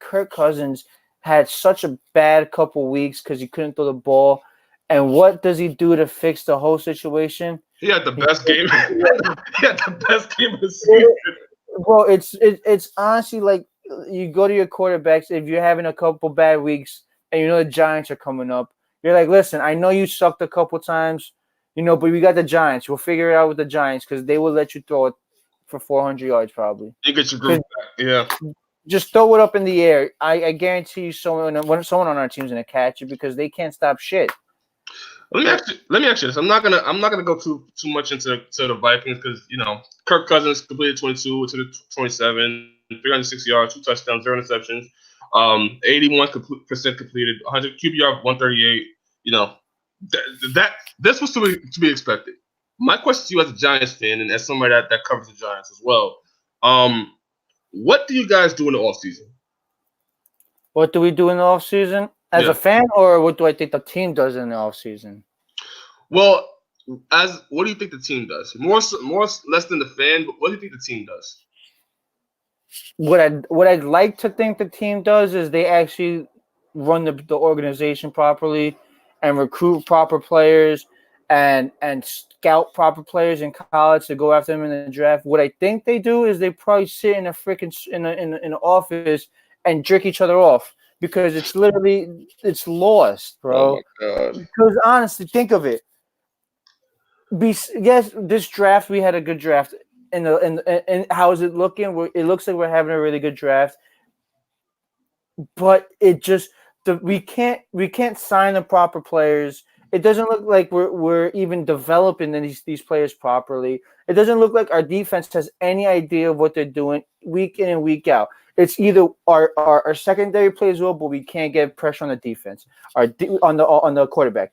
Kirk Cousins had such a bad couple weeks because he couldn't throw the ball. And what does he do to fix the whole situation? He had the best game. He had the best game of the season. It, well, it's honestly like you go to your quarterbacks if you're having a couple bad weeks and you know the Giants are coming up. You're like, listen, I know you sucked a couple times, but we got the Giants. We'll figure it out with the Giants because they will let you throw it for 400 yards probably. You get your groove back. Yeah. Just throw it up in the air. I guarantee you someone on our team's gonna catch it because they can't stop shit. Let me ask you this. I'm not gonna go too much into the Vikings because Kirk Cousins completed 22 to the 27, 306 yards, 2 touchdowns, 0 interceptions, 81% completed, 100 QBR 138. That this was to be expected. My question to you as a Giants fan and as somebody that covers the Giants as well, what do you guys do in the offseason? What do we do in the offseason? As a fan, or what do I think the team does in the offseason? Well, what do you think the team does? More less than the fan, but what do you think the team does? What I'd like to think the team does is they actually run the organization properly and recruit proper players and scout proper players in college to go after them in the draft. What I think they do is they probably sit in a freaking in an office and jerk each other off. Because it's lost, bro. Oh my God. Because honestly, think of it. Yes, this draft, we had a good draft. And how is it looking? It looks like we're having a really good draft. But it just we can't sign the proper players. It doesn't look like we're even developing these players properly. It doesn't look like our defense has any idea of what they're doing week in and week out. It's either our secondary plays well, but we can't get pressure on the defense. On the quarterback.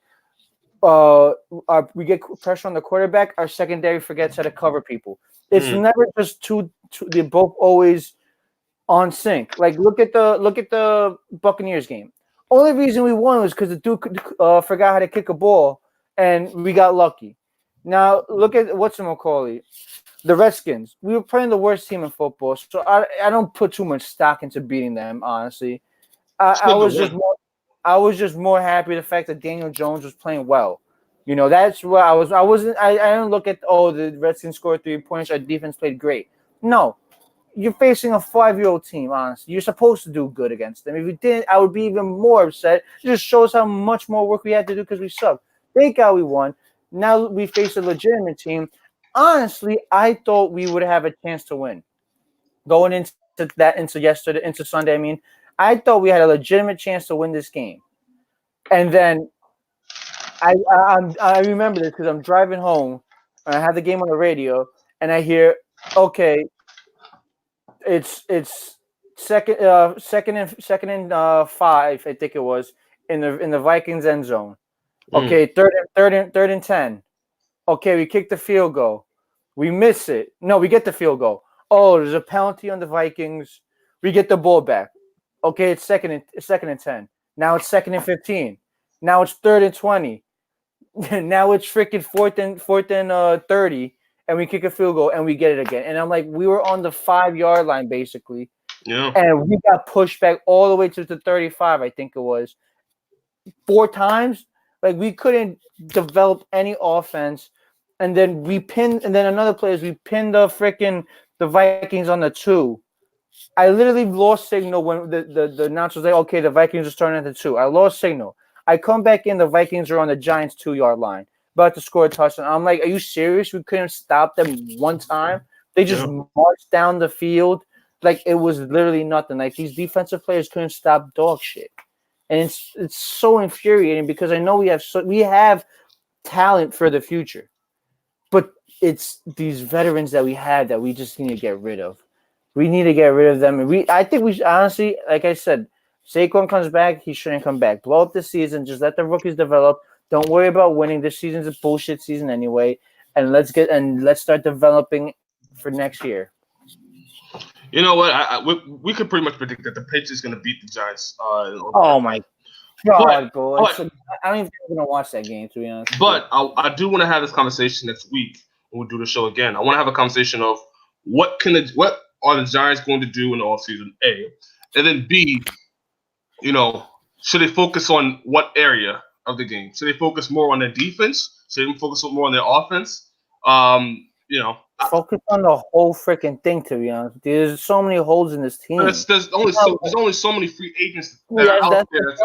We get pressure on the quarterback. Our secondary forgets how to cover people. It's never just two. They're both always on sync. Like look at the Buccaneers game. Only reason we won was because the dude forgot how to kick a ball, and we got lucky. Now look at whatchamacallit. The Redskins. We were playing the worst team in football, so I don't put too much stock into beating them. Honestly, I was just more happy the fact that Daniel Jones was playing well. That's what I was. I didn't look at the Redskins scored 3 points. Our defense played great. No, you're facing a 5-year-old team. Honestly, you're supposed to do good against them. If you didn't, I would be even more upset. It just shows how much more work we had to do because we sucked. Thank God we won. Now we face a legitimate team. Honestly, I thought we would have a chance to win. Going into Sunday, I thought we had a legitimate chance to win this game. And then I remember this because I'm driving home and I have the game on the radio and I hear, okay, it's second and 5, I think it was, in the Vikings end zone. Okay, third and 10. Okay, we kick the field goal. We miss it. No, we get the field goal. Oh, there's a penalty on the Vikings. We get the ball back. Okay, it's second and 10. Now it's 2nd and 15. Now it's 3rd and 20. Now it's freaking 4th and 30, and we kick a field goal and we get it again. And I'm like, we were on the 5-yard line basically. Yeah. And we got pushed back all the way to the 35, I think it was. 4 times. Like we couldn't develop any offense. And then another play is we pinned the Vikings on the 2. I literally lost signal when the announcer was like, okay, the Vikings are starting at the 2. I lost signal. I come back in, the Vikings are on the Giants 2-yard line, about to score a touchdown. I'm like, are you serious? We couldn't stop them one time. They just marched down the field like it was literally nothing. Like these defensive players couldn't stop dog shit. And it's so infuriating because I know we have talent for the future. But it's these veterans that we have that we just need to get rid of. We need to get rid of them. And I think we should, honestly, like I said, Saquon comes back, he shouldn't come back. Blow up the season. Just let the rookies develop. Don't worry about winning. This season's a bullshit season anyway. And let's start developing for next year. You know what? We could pretty much predict that the Patriots going to beat the Giants. Oh my God, bro! I don't even think I'm going to watch that game, to be honest. But I do want to have this conversation next week when we do the show again. I want to have a conversation of what are the Giants going to do in the offseason, A. And then B, should they focus on what area of the game? Should they focus more on their defense? Should they focus more on their offense? Focus on the whole freaking thing. To be honest, there's so many holes in this team. There's only so many free agents that are out there that's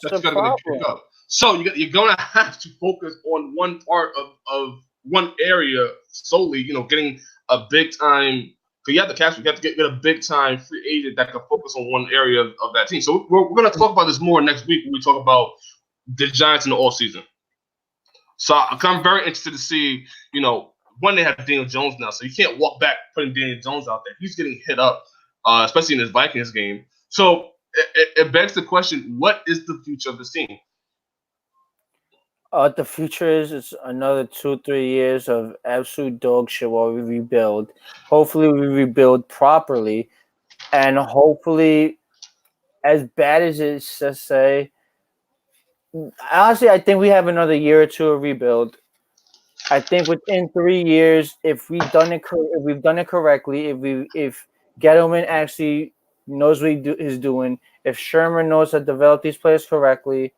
the you're going to problem. pick up. So you're going to have to focus on one part of one area solely. Getting a big time. Because you have the cash, you have to get a big time free agent that can focus on one area of that team. So we're going to talk about this more next week when we talk about the Giants in the offseason. So I'm very interested to see, when they have Daniel Jones now. So you can't walk back putting Daniel Jones out there. He's getting hit up, especially in this Vikings game. So it begs the question, what is the future of this team? The future is it's another 2-3 years of absolute dog shit while we rebuild. Hopefully we rebuild properly, and hopefully, as bad as it's to say, honestly, I think we have another year or two of rebuild. I think within 3 years, if we've done it correctly, if Gettleman actually knows what he's doing, if Sherman knows how to develop these players correctly,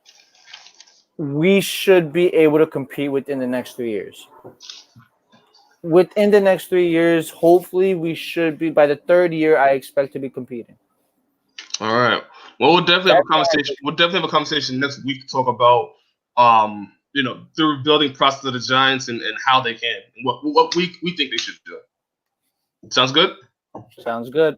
we should be able to compete within the next 3 years. Within the next 3 years, hopefully, we should be. By the third year, I expect to be competing. All right. Well, we'll definitely have a conversation. We'll definitely have a conversation next week to talk about, the rebuilding process of the Giants and how they can, and what we think they should do. Sounds good. Sounds good.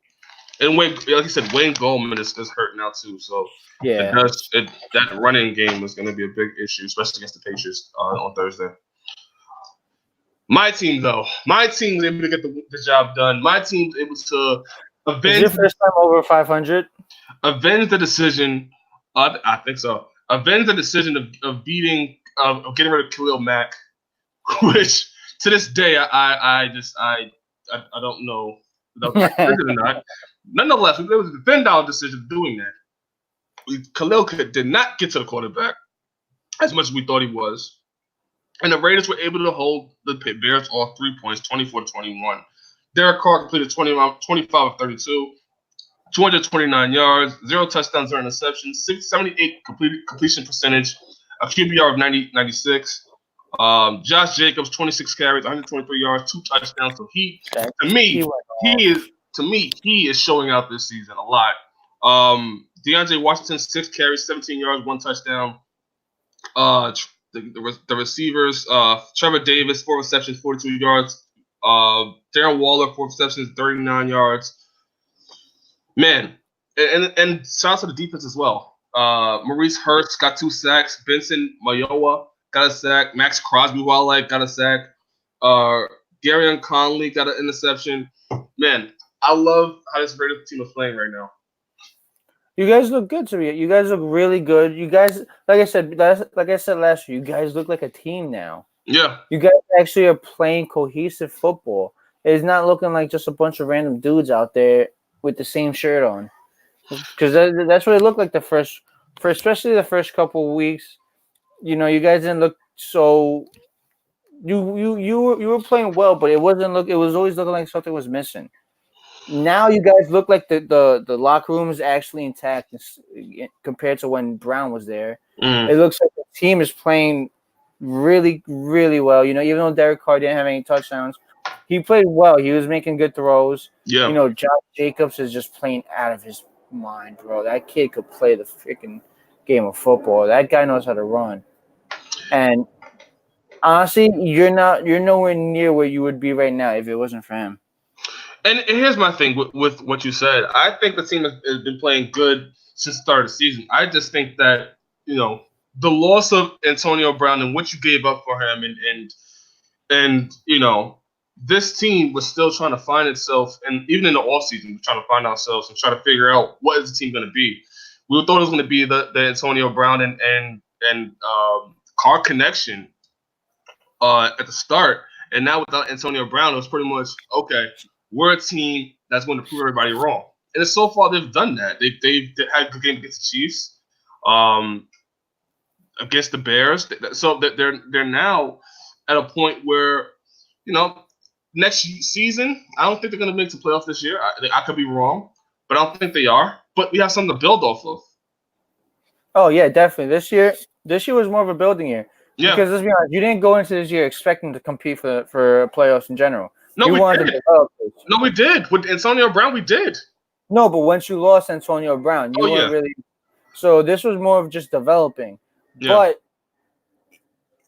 And Wayne, like I said, Wayne Goldman is hurt now too. So yeah, that running game is going to be a big issue, especially against the Patriots on Thursday. My team was able to get the job done. My team was able to avenge. Is your first time over 500? Avenge the decision. I think so. Avenge the decision of getting rid of Khalil Mack, which to this day I don't know if that was or not. Nonetheless, it was a defend our decision of doing that. Khalil did not get to the quarterback as much as we thought he was. And the Raiders were able to hold the Bears off 3 points, 24-21. Derek Carr completed 25 of 32, 229 yards, 0 touchdowns or interceptions, 78 completion percentage, a QBR of 96. Josh Jacobs, 26 carries, 123 yards, 2 touchdowns. So he is showing out this season a lot. DeAndre Washington, 6 carries, 17 yards, 1 touchdown. The receivers, Trevor Davis, 4 receptions, 42 yards. Darren Waller, 4 receptions, 39 yards. Man, and shout out to the defense as well. Maurice Hurst got 2 sacks. Benson Mayowa got a sack. Max Crosby, who I like, got a sack. Garyon Conley got an interception. Man, I love how this Raiders team is playing right now. You guys look good to me. You guys look really good. You guys, like I said last year, you guys look like a team now. Yeah. You guys actually are playing cohesive football. It's not looking like just a bunch of random dudes out there with the same shirt on. Because that's what it looked like especially the first couple of weeks. You guys didn't look so. You were playing well, but it wasn't look. It was always looking like something was missing. Now you guys look like the locker room is actually intact compared to when Brown was there. It looks like the team is playing really, really well. Even though Derek Carr didn't have any touchdowns, he played well. He was making good throws. Yeah. Josh Jacobs is just playing out of his mind, bro. That kid could play the freaking game of football. That guy knows how to run. And honestly, you're nowhere near where you would be right now if it wasn't for him. And here's my thing with what you said. I think the team has been playing good since the start of the season. I just think that, the loss of Antonio Brown and what you gave up for him and this team was still trying to find itself, and even in the offseason, we're trying to find ourselves and try to figure out what is the team going to be. We thought it was going to be the Antonio Brown and Carr connection at the start, and now without Antonio Brown, it was pretty much okay. We're a team that's going to prove everybody wrong, and so far they've done that. They've had a good game against the Chiefs, against the Bears. So they're now at a point where next season I don't think they're going to make the playoffs this year. I could be wrong, but I don't think they are. but we have something to build off of. Oh yeah, definitely. This year was more of a building year Yeah. because let's be honest, you didn't go into this year expecting to compete for playoffs in general. No, You we wanted to did. develop this. No, we did. With Antonio Brown, we did. No, but once you lost Antonio Brown, Oh you weren't yeah. really. So this was more of just developing. Yeah. But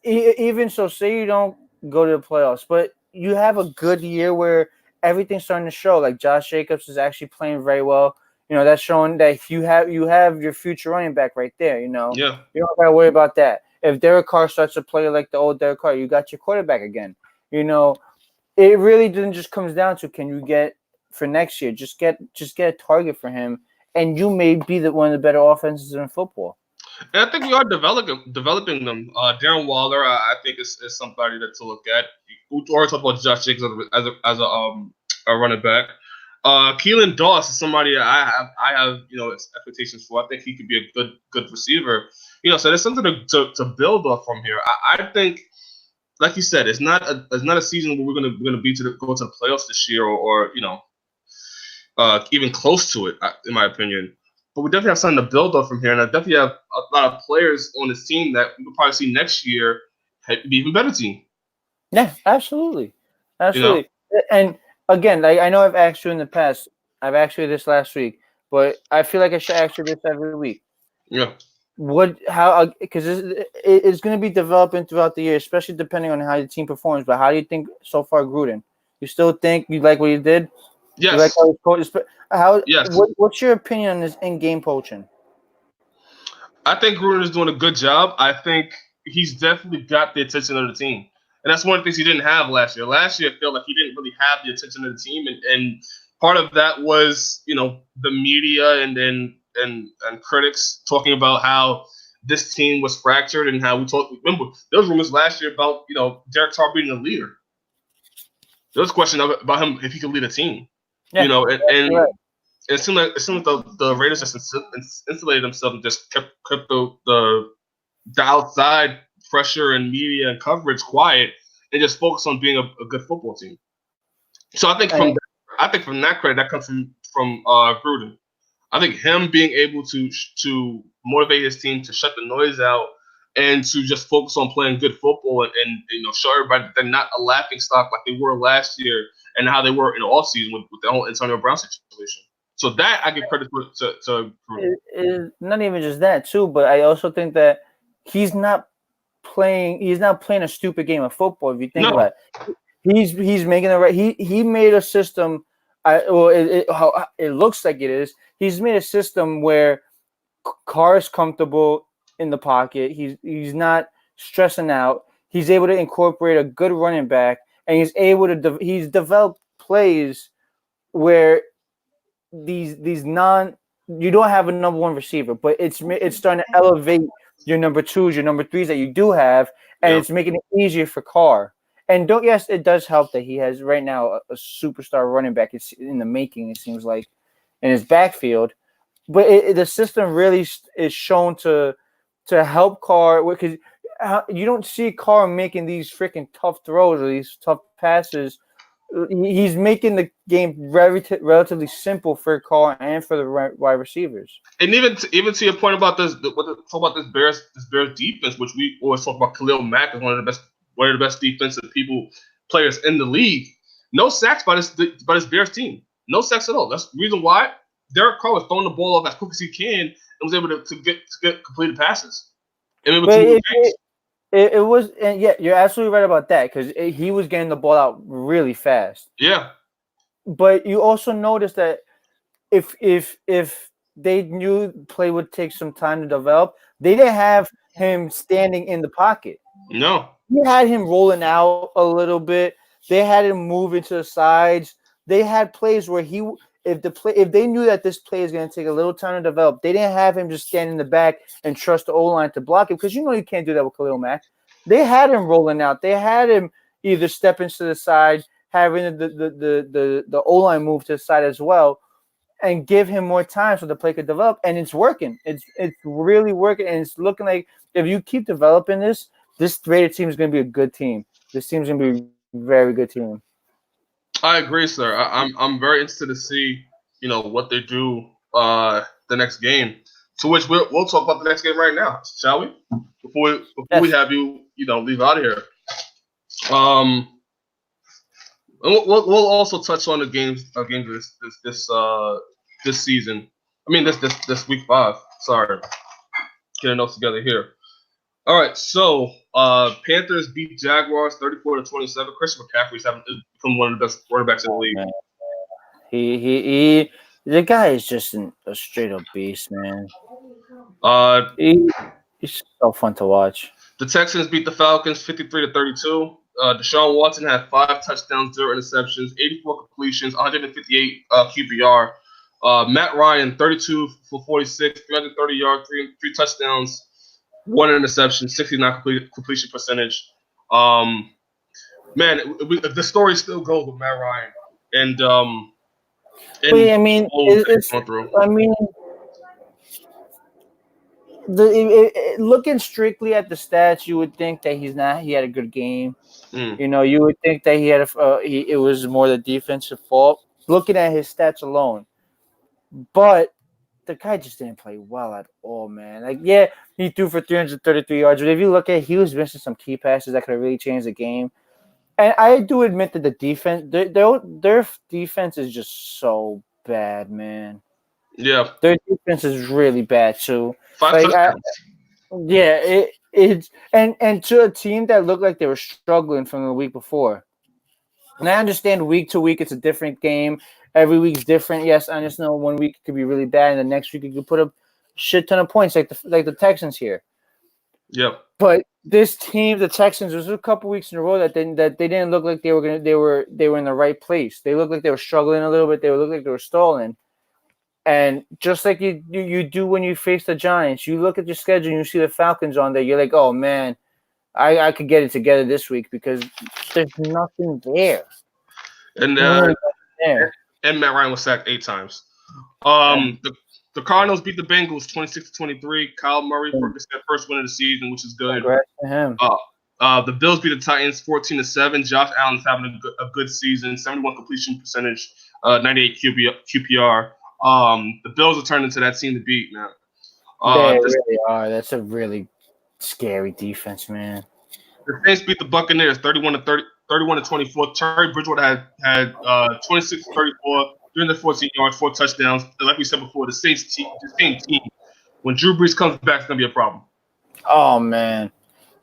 even so, say you don't go to the playoffs, but you have a good year where everything's starting to show. Like Josh Jacobs is actually playing very well. That's showing that you have your future running back right there. You Yeah. don't got to worry about that. If Derek Carr starts to play like the old Derek Carr, you got your quarterback again. It really didn't just comes down to can you get for next year. Just get a target for him, and you may be one of the better offenses in football. And I think we are developing them. Darren Waller, I think is somebody to look at. We already talked about Josh Jacobs as a running back. Keelan Doss is somebody that I have expectations for. I think he could be a good receiver. So there's something to build off from here. I think, like you said, it's not a season where we're gonna go to the playoffs this year or even close to it, in my opinion. But we definitely have something to build off from here, and I definitely have a lot of players on this team that we'll probably see next year be even better team. Yeah, absolutely, You know? absolutely. And again, like I know I've asked you in the past, I've asked you this last week, but I feel like I should ask you this every week. Yeah. Because it's going to be developing throughout the year, especially depending on how the team performs. But how do you think so far, Gruden? You still think you like what you did? You like Yes. how he's coached? Yes. What's your opinion on this in-game coaching? I think Gruden is doing a good job. I think he's definitely got the attention of the team. And that's one of the things he didn't have last year. Last year, I felt like he didn't really have the attention of the team. And part of that was, the media and critics talking about how this team was fractured and how we talked. Remember, there was rumors last year about, Derek Carr being a leader. There was a question about him if he could lead a team. Yeah, And right. it seemed like the Raiders just insulated themselves and just kept the outside pressure and media and coverage quiet and just focus on being a good football team. So And I think from that credit that comes from Gruden. I think him being able to motivate his team to shut the noise out and to just focus on playing good football and show everybody that they're not a laughing stock like they were last year and how they were in the offseason with the whole Antonio Brown situation. So that I give credit to Gruden. not even just that too, but I also think that he's not playing a stupid game of football. If you think No, about it, he's making the right. He made a system. How it looks like it is. He's made a system where Carr is comfortable in the pocket. He's not stressing out. He's able to incorporate a good running back, and he's developed plays where these non you don't have a number one receiver, but it's starting to elevate your number twos, your number threes that you do have, and yeah. it's making it easier for Carr. And yes, it does help that he has right now a superstar running back. It's in the making. It seems like in his backfield, but the system really is shown to help Carr because you don't see Carr making these freaking tough throws or these tough passes. He's making the game relatively simple for Carr and for the wide receivers. And even to your point about talk about this Bears defense, which we always talk about. Khalil Mack is one of the best defensive players in the league. No sacks by this Bears team. No sacks at all. That's the reason why Derek Carr was throwing the ball off as quick as he can and was able to get completed passes. And able to But move games. it was, and yeah, you're absolutely right about that because he was getting the ball out really fast. Yeah. But you also notice that if they knew play would take some time to develop, they didn't have him standing in the pocket. No. You had him rolling out a little bit. They had him moving to the sides. They had plays where if they knew that this play is going to take a little time to develop, they didn't have him just stand in the back and trust the O line to block it because you can't do that with Khalil Mack. They had him rolling out. They had him either step into the side, having the O line move to the side as well, and give him more time so the play could develop. And it's working. It's really working, and it's looking like if you keep developing this Raider team is going to be a good team. This team's going to be a very good team. I agree, sir. I'm very interested to see what they do the next game. To which we'll talk about the next game right now, shall we? Before we Yes. have you leave out of here. And we'll also touch on the games this season. I mean this week 5. Sorry, getting notes together here. All right, so Panthers beat Jaguars 34-27. Christian McCaffrey's become one of the best quarterbacks in the league. Man. He the guy is just a straight up beast, man. He's so fun to watch. The Texans beat the Falcons 53-32. Deshaun Watson had 5 touchdowns, 0 interceptions, 84 completions, 158 QBR. Matt Ryan 32 for 46, 330 yards, three touchdowns, 1 interception, 69 completion percentage. Man, the story still goes with Matt Ryan, and I mean, looking strictly at the stats, you would think that he had a good game. You know, you would think that he had it was more the defensive fault. Looking at his stats alone, but the guy just didn't play well at all, man. Like, yeah, he threw for 333 yards, but if you look at it, he was missing some key passes that could have really changed the game. And I do admit that the defense, their defense is just so bad, man. Yeah, their defense is really bad too. 5 Like, touchdowns. it's and to a team that looked like they were struggling from the week before. And I understand week to week it's a different game. Every week's different. Yes, I just know one week it could be really bad, and the next week you could put up a shit ton of points, like the Texans here. Yep. But this team, the Texans, was a couple weeks in a row that they didn't look like they were in the right place. They looked like they were struggling a little bit. They looked like they were stalling. And just like you do when you face the Giants, you look at your schedule and you see the Falcons on there. You're like, oh man, I could get it together this week because there's nothing there. And Matt Ryan was sacked 8 times. The Cardinals beat the Bengals 26-23. Kyle Murray for his first win of the season, which is good. Congrats to him. The Bills beat the Titans 14-7. Josh Allen's having a good season, 71 completion percentage, 98 QPR. The Bills are turning into that team to beat now. They really are. That's a really scary defense, man. The Saints beat the Buccaneers 31-24. Terry Bridgewater had 26-34, 314 yards, 4 touchdowns. Like we said before, the same team. When Drew Brees comes back, it's gonna be a problem. Oh man,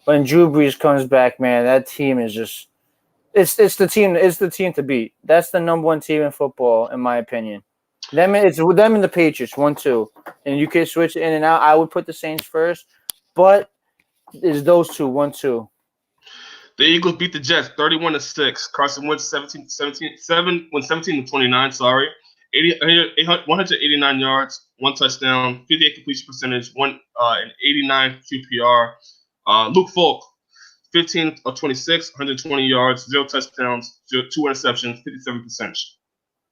when Drew Brees comes back, man, that team is just it's the team to beat. That's the number 1 team in football, in my opinion. It's them and the Patriots, 1-2, and you can switch in and out. I would put the Saints first, but it's those two, 1-2. The Eagles beat the Jets 31-6. Carson Wentz 17-29. Sorry, 189 yards, 1 touchdown, 58 completion percentage, and 89 QPR. Luke Falk 15 of 26, 120 yards, 0 touchdowns, 2 interceptions, 57%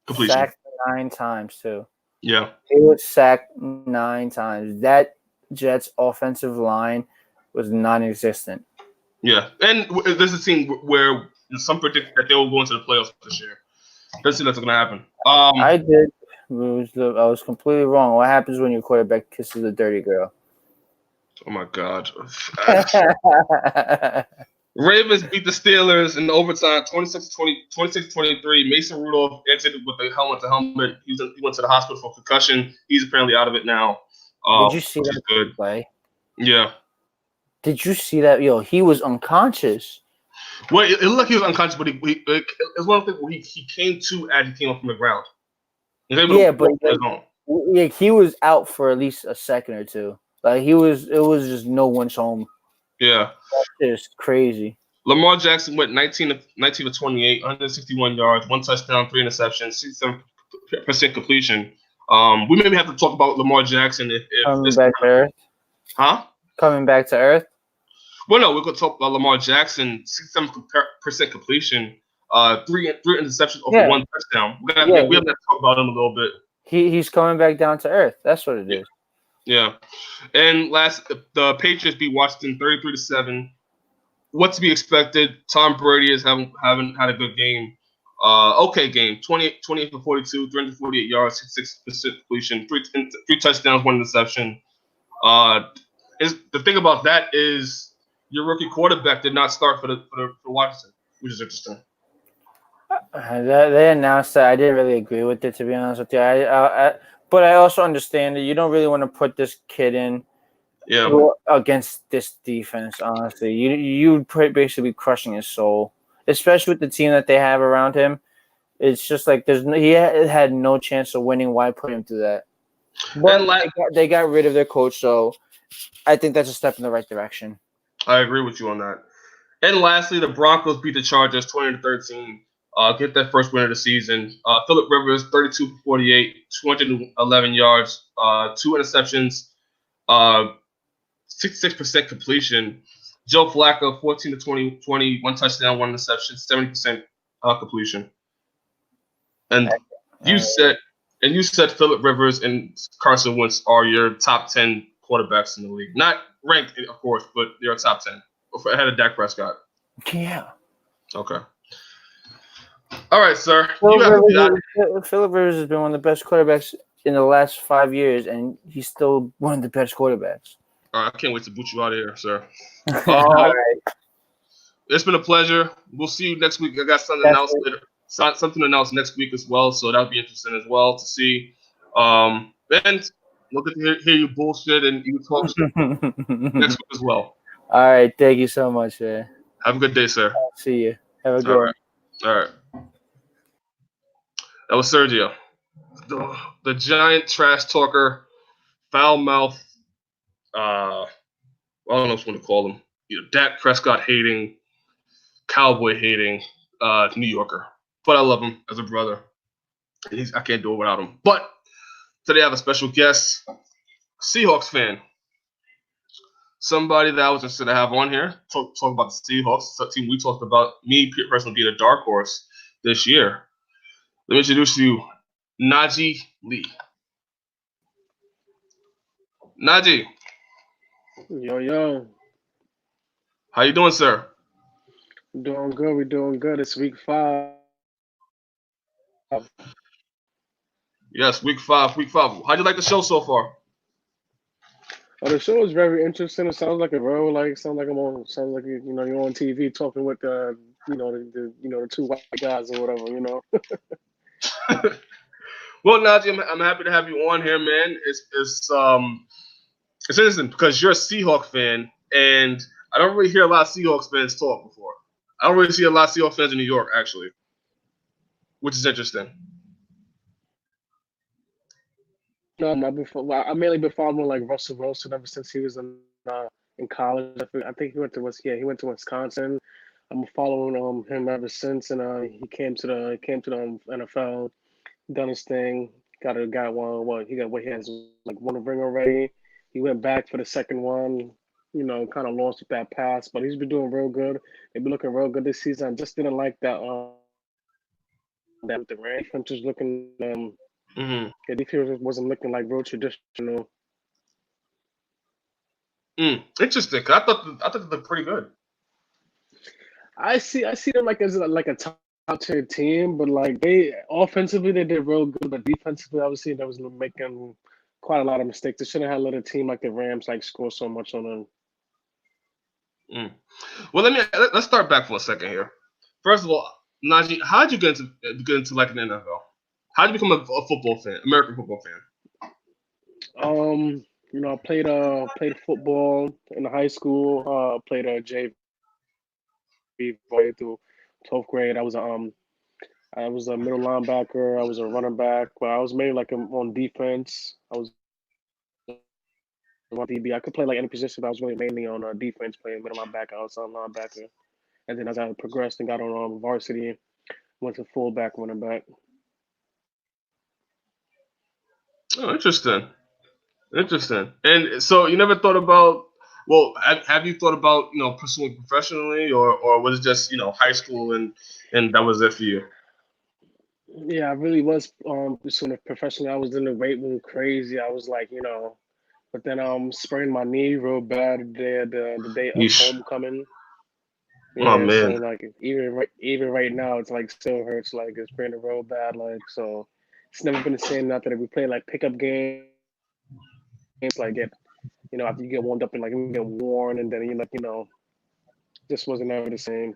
completion. Sacked 9 times too. Yeah, he was sacked 9 times. That Jets offensive line was non-existent. Yeah, and this is a team where some predict that they will go into the playoffs this year. Doesn't seem that's going to happen. I did. I was completely wrong. What happens when your quarterback kisses a dirty girl? Oh my God. Ravens beat the Steelers in overtime 26-23. Mason Rudolph entered with a helmet to helmet. He went to the hospital for concussion. He's apparently out of it now. Did you see that play? Yeah. Did you see that? Yo, he was unconscious. Well, it looked like he was unconscious, but it was one of the things where he came to as he came up from the ground. Yeah, but he was out for at least a second or two. Like it was just no one's home. Yeah. That's just crazy. Lamar Jackson went 19 of 28, 161 yards, 1 touchdown, 3 interceptions, 67% completion. We maybe have to talk about Lamar Jackson if coming back to earth. Huh? Coming back to earth. Well, no, we're going to talk about Lamar Jackson, 67% completion, 3 interceptions over 1 touchdown. We have to talk about him a little bit. He's coming back down to earth. That's what it is. Yeah. And the Patriots beat Washington 33-7. What to be expected? Tom Brady is haven't had a good game. Okay game, 28 for 42, 348 yards, 66% completion, three touchdowns, one interception. Is the thing about that is your rookie quarterback did not start for Washington, which is interesting. They announced that. I didn't really agree with it, to be honest with you. But I also understand that you don't really want to put this kid in against this defense. Honestly, you'd basically be crushing his soul, especially with the team that they have around him. It's just like he had no chance of winning. Why put him through that? But they got rid of their coach, so I think that's a step in the right direction. I agree with you on that. And lastly, the Broncos beat the Chargers 20-13. Get that first win of the season. Phillip Rivers, 32 for 48, 211 yards, 2 interceptions, 66% completion. Joe Flacco, 14 to 20, 1 touchdown, 1 interception, 70% completion. And you said Phillip Rivers and Carson Wentz are your top 10 quarterbacks in the league. Not ranked, of course, but they're top 10. Ahead of Dak Prescott. Yeah. Okay. All right, sir. Phillip Rivers has been one of the best quarterbacks in the last 5 years, and he's still one of the best quarterbacks. All right, I can't wait to boot you out of here, sir. All right. It's been a pleasure. We'll see you next week. I got something else later. Something announced next week as well, so that'll be interesting as well to see. And we'll get to hear you bullshit and you talk shit next week as well. All right, thank you so much, man. Have a good day, sir. I'll see you. Have a good one. All right. That was Sergio, the giant trash talker, foul mouth. I don't know what to call him. Dak Prescott hating, Cowboy hating, New Yorker. But I love him as a brother. I can't do it without him. But today I have a special guest, Seahawks fan. Somebody that I was interested to have on here, talk about the Seahawks, the team we talked about, me personally being a dark horse this year. Let me introduce you, Najee Lee. Najee. Yo. How you doing, sir? Doing good. We're doing good. It's week 5. Yes, week 5. How'd you like the show so far? Oh, the show is very interesting. It sounds like you're on TV talking with the two white guys or whatever, Well, Najee, I'm happy to have you on here, man. It's interesting because you're a Seahawks fan, and I don't really hear a lot of Seahawks fans talk before. I don't really see a lot of Seahawks fans in New York, actually, which is interesting. No, I mainly been following like Russell Wilson ever since he was in college. I think he went to Wisconsin. I'm following him ever since, and he came to the NFL, done his thing, got one. He has like one ring already. He went back for the second one. Kind of lost with that pass, but he's been doing real good. They've been looking real good this season. I just didn't like that. That the defense was looking. The defense wasn't looking like real traditional. Interesting. I thought they looked pretty good. I see them like as like a top tier team, but like they offensively they did real good, but defensively obviously they was making quite a lot of mistakes. They shouldn't have let a team like the Rams like score so much on them. Well, let's start back for a second here. First of all, Najee, how did you get into like an NFL? How did you become a football fan, American football fan? I played football in high school. Played a JV through 12th grade. I was a middle linebacker. I was a running back. But I was mainly like on defense. I was on DB. I could play like any position, but I was really mainly on defense, playing middle linebacker, outside linebacker. And then as I progressed and got on varsity, went to fullback, running back. Oh, interesting. And so you never thought about, well, have you thought about, pursuing professionally, or was it just, high school and that was it for you? Yeah, I really was pursuing it professionally. I was in the weight room crazy. I was like, but then sprained my knee real bad the day of homecoming. Oh Yeah, so man. like even right now, it's like still hurts. Like it's playing real bad. Like so, it's never been the same. After that, we play like pickup games, like get after you get warmed up and like you get worn, and then just wasn't ever the same.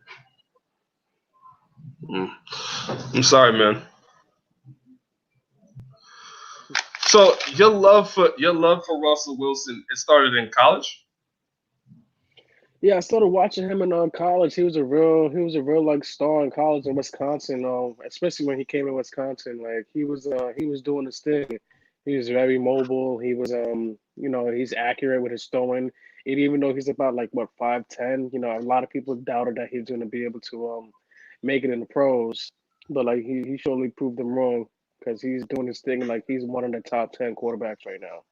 Mm. I'm sorry, man. So your love for Russell Wilson, it started in college. Yeah, I started watching him in college. He was a real like star in college in Wisconsin. Especially when he came in Wisconsin, like he was doing his thing. He was very mobile. He was he's accurate with his throwing. And even though he's about like what 5'10", a lot of people doubted that he was going to be able to make it in the pros. But like he surely proved them wrong because he's doing his thing. Like he's one of the top 10 quarterbacks right now.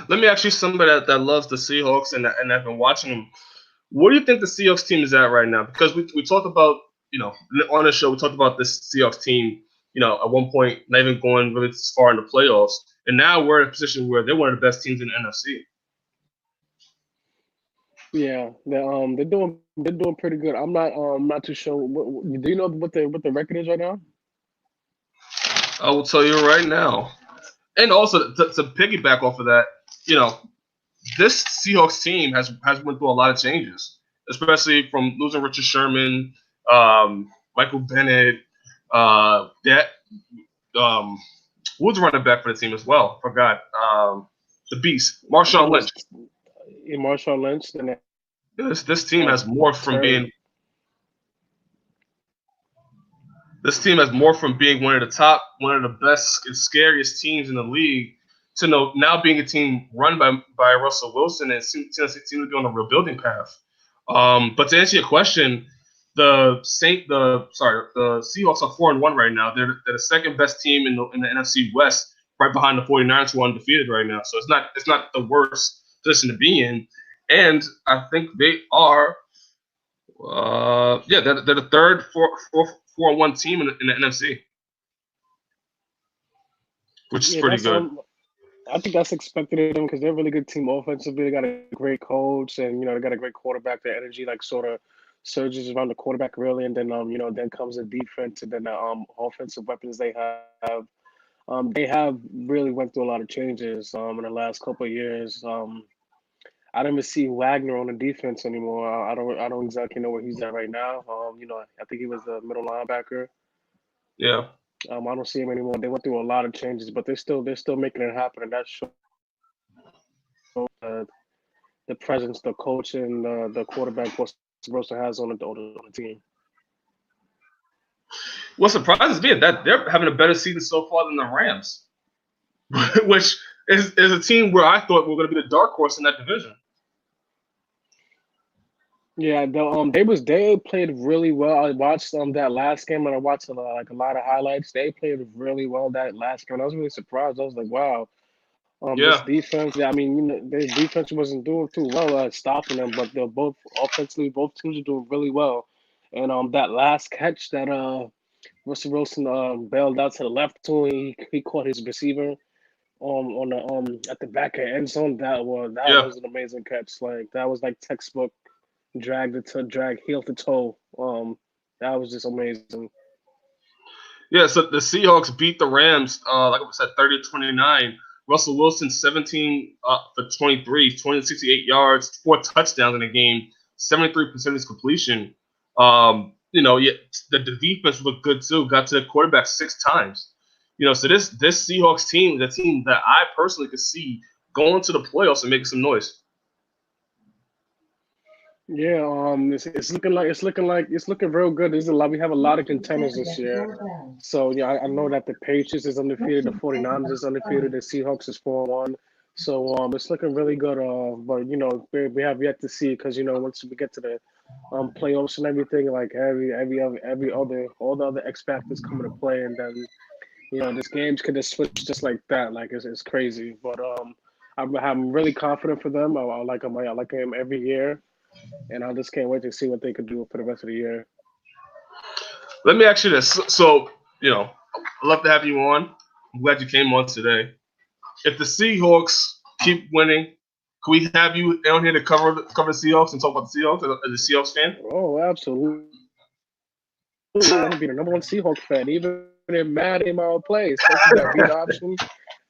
Let me ask you somebody that loves the Seahawks and have been watching them. What do you think the Seahawks team is at right now? Because we talked about, on the show, we talked about this Seahawks team, at one point not even going really far in the playoffs. And now we're in a position where they're one of the best teams in the NFC. Yeah, they're doing pretty good. I'm not too sure. Do you know what the record is right now? I will tell you right now. And also to piggyback off of that, you know, this Seahawks team has went through a lot of changes, especially from losing Richard Sherman, Michael Bennett, that who was running back for the team as well? Forgot the Beast, I think Marshawn it Lynch. was Marshawn Lynch. Then This team has morphed from Terry. being This team has morphed from being one of the best and scariest teams in the league to now being a team run by Russell Wilson and seems to be on a rebuilding path. But to answer your question, the Seahawks are 4-1 right now. They're the second best team in the NFC West, right behind the 49ers who are undefeated right now. So it's not the worst position to be in. And I think they are they're the third 4-1 team in the NFC, which is Yeah, pretty that's good. I think that's expected of them because they're a really good team offensively. They got a great coach, and they got a great quarterback. Their energy like sort of surges around the quarterback really, and then then comes the defense, and then the offensive weapons they have. They have really went through a lot of changes in the last couple of years. I don't even see Wagner on the defense anymore. I don't exactly know where he's at right now. I think he was the middle linebacker. Yeah. I don't see him anymore. They went through a lot of changes, but they're still making it happen, and that shows the presence, the coach, and the quarterback Russell has on the team. What surprises me is that they're having a better season so far than the Rams, which is a team where I thought we were going to be the dark horse in that division. Yeah, they played really well. I watched that last game, and I watched a lot of highlights. They played really well that last game. I was really surprised. I was like, wow, this Yeah. defense. Yeah, I mean, their defense wasn't doing too well at stopping them, but they're both offensively, both teams are doing really well. And that last catch that Russell Wilson bailed out to the left to, he caught his receiver on the at the back of the end zone. That Yeah. was an amazing catch. Like that was like textbook drag heel to toe. That was just amazing. Yeah, so the Seahawks beat the Rams, like I said, 30-29. Russell Wilson, 17 for 23, 268 yards, 4 touchdowns in the game, 73% is completion. Yeah, the defense looked good too. Got to the quarterback 6 times. So this Seahawks team is a team that I personally could see going to the playoffs and making some noise. Yeah, it's looking real good. There's a lot. We have a lot of contenders this year. So yeah, I know that the Patriots is undefeated, the 49ers is undefeated, the Seahawks is 4-1. So it's looking really good. But we have yet to see because once we get to the playoffs and everything, like every other all the other X factors come into play, and then this games could just switch just like that. Like it's crazy. But I'm really confident for them. I like them. I like them every year, and I just can't wait to see what they could do for the rest of the year. Let me ask you this. So, I'd love to have you on. I'm glad you came on today. If the Seahawks keep winning Can we have you on here to cover the Seahawks and talk about the Seahawks as a Seahawks fan? Oh, absolutely. I'm gonna be the number one Seahawks fan, even in Madden in my own play, especially that read option.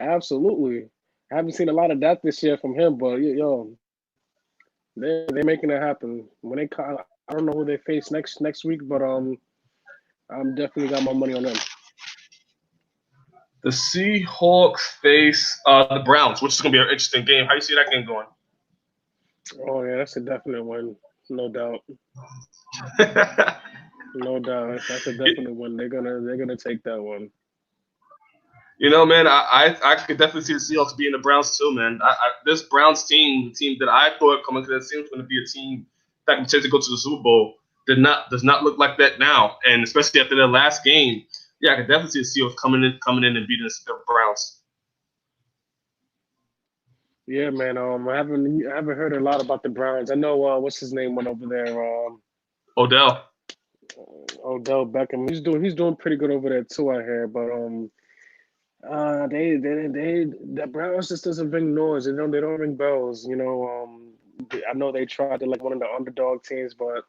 Absolutely. I haven't seen a lot of that this year from him, but yo, they're making it happen. When they call, I don't know who they face next week, but I'm definitely got my money on them. The Seahawks face the Browns, which is going to be an interesting game. How do you see that game going? Oh yeah, that's a definite win, no doubt. No doubt, that's a definite win. They're gonna take that one. You know, man, I could definitely see the Seahawks being the Browns too, man. This Browns team, the team that I thought coming to that season was going to be a team that can potentially go to the Super Bowl, does not look like that now. And especially after their last game, yeah, I could definitely see the Seahawks coming in and beating the Browns. Yeah, man. I haven't heard a lot about the Browns. I know what's his name went over there. Odell. Odell Beckham. He's doing pretty good over there too. I hear, but the Browns just doesn't bring noise. They don't ring bells. I know they tried to like one of the underdog teams, but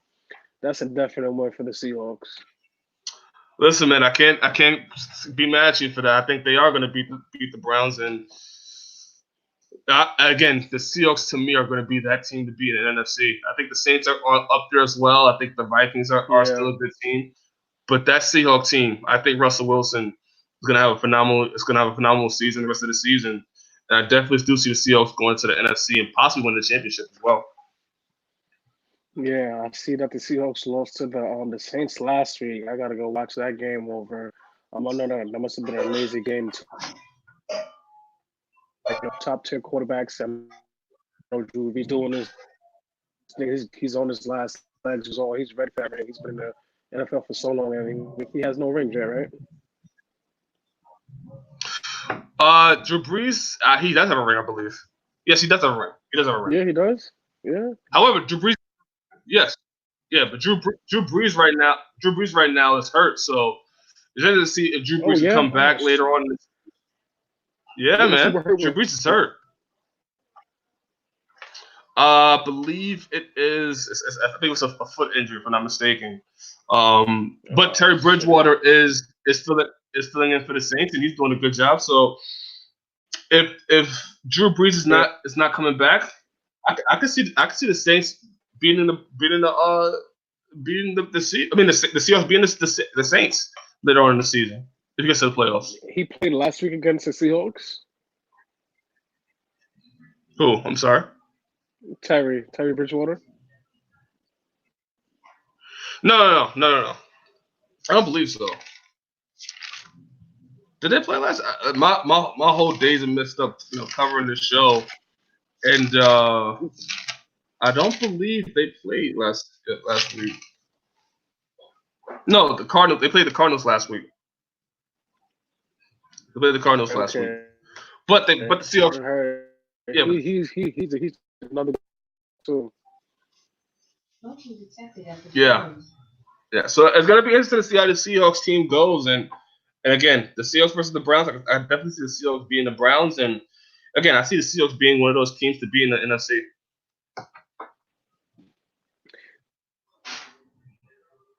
that's a definite win for the Seahawks. Listen, man, I can't be mad at you for that. I think they are going to beat the Browns, and again, the Seahawks to me are going to be that team to beat in NFC. I think the Saints are up there as well. I think the Vikings are still a good team, but that Seahawks team, I think Russell Wilson is going to have a phenomenal season the rest of the season, and I definitely do see the Seahawks going to the NFC and possibly win the championship as well. Yeah, I see that the Seahawks lost to the Saints last week. I gotta go watch that game over. I know that must have been an amazing game. Like top tier quarterbacks. Drew, he's doing his. He's on his last legs. He's ready for everything. He's been in the NFL for so long, and he has no ring yet, right? Drew Brees, he does have a ring, I believe. Yes, he does have a ring. He does have a ring. Yeah, he does. Yeah. However, Drew Brees, yes, yeah, but Drew Brees right now is hurt, so it's interesting to see if Drew Brees can come back later on. Yeah, man, Drew Brees is hurt. Believe it is. I think it's a foot injury, if I'm not mistaken. But Terry Bridgewater is filling in for the Saints, and he's doing a good job. So if Drew Brees is not coming back, I could see the Saints beating the Seahawks beating the Saints later on in the season if he gets to the playoffs. He played last week against the Seahawks. Who? I'm sorry. Terry Bridgewater. No. I don't believe so. Did they play last? My whole days are messed up, covering the show, and I don't believe they played last week. No, the Cardinals. They played the Cardinals last week. They played the Cardinals last week, but the Seahawks. Yeah, he's another too. Yeah. So it's gonna be interesting to see how the Seahawks team goes, and again, the Seahawks versus the Browns. I definitely see the Seahawks being the Browns, and again, I see the Seahawks being one of those teams to be in the NFC.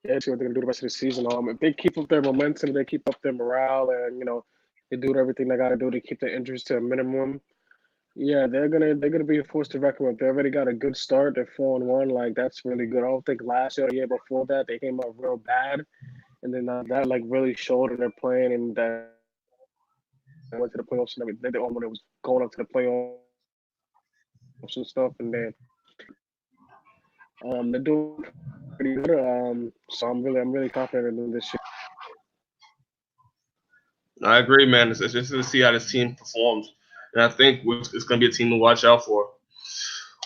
Yeah, see what they're gonna do the rest of the season. If they keep up their momentum, they keep up their morale, and they do everything they gotta do to keep their injuries to a minimum. Yeah, they're gonna be a force to reckon with. They already got a good start. They're 4-1. Like that's really good. I don't think last year or the year before that they came out real bad, and then that like really showed in their playing and that went to the playoffs and everything. They're the only one that was going up to the playoffs and stuff, and then they're doing pretty good. So I'm really confident in them this year. I agree, man. It's just to see how this team performs, and I think it's going to be a team to watch out for.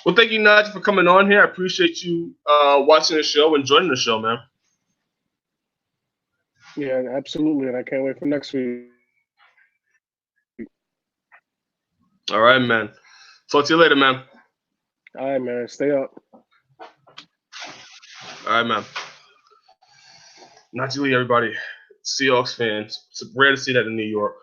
Well, thank you, Najee, for coming on here. I appreciate you watching the show and joining the show, man. Yeah, absolutely, and I can't wait for next week. All right, man. Talk to you later, man. All right, man. Stay up. All right, man. Najee Lee, everybody. Seahawks fans. It's rare to see that in New York.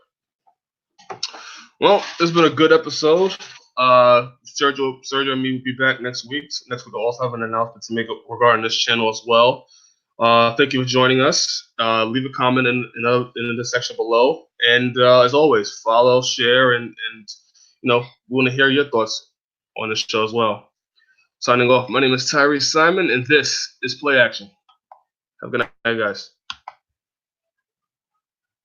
Well, this has been a good episode. Sergio and me will be back next week. Next week, we'll also have an announcement to make regarding this channel as well. Thank you for joining us. Leave a comment in the section below. And as always, follow, share, and we want to hear your thoughts on the show as well. Signing off, my name is Tyriece Simon, and this is Play Action. Have a good night, guys.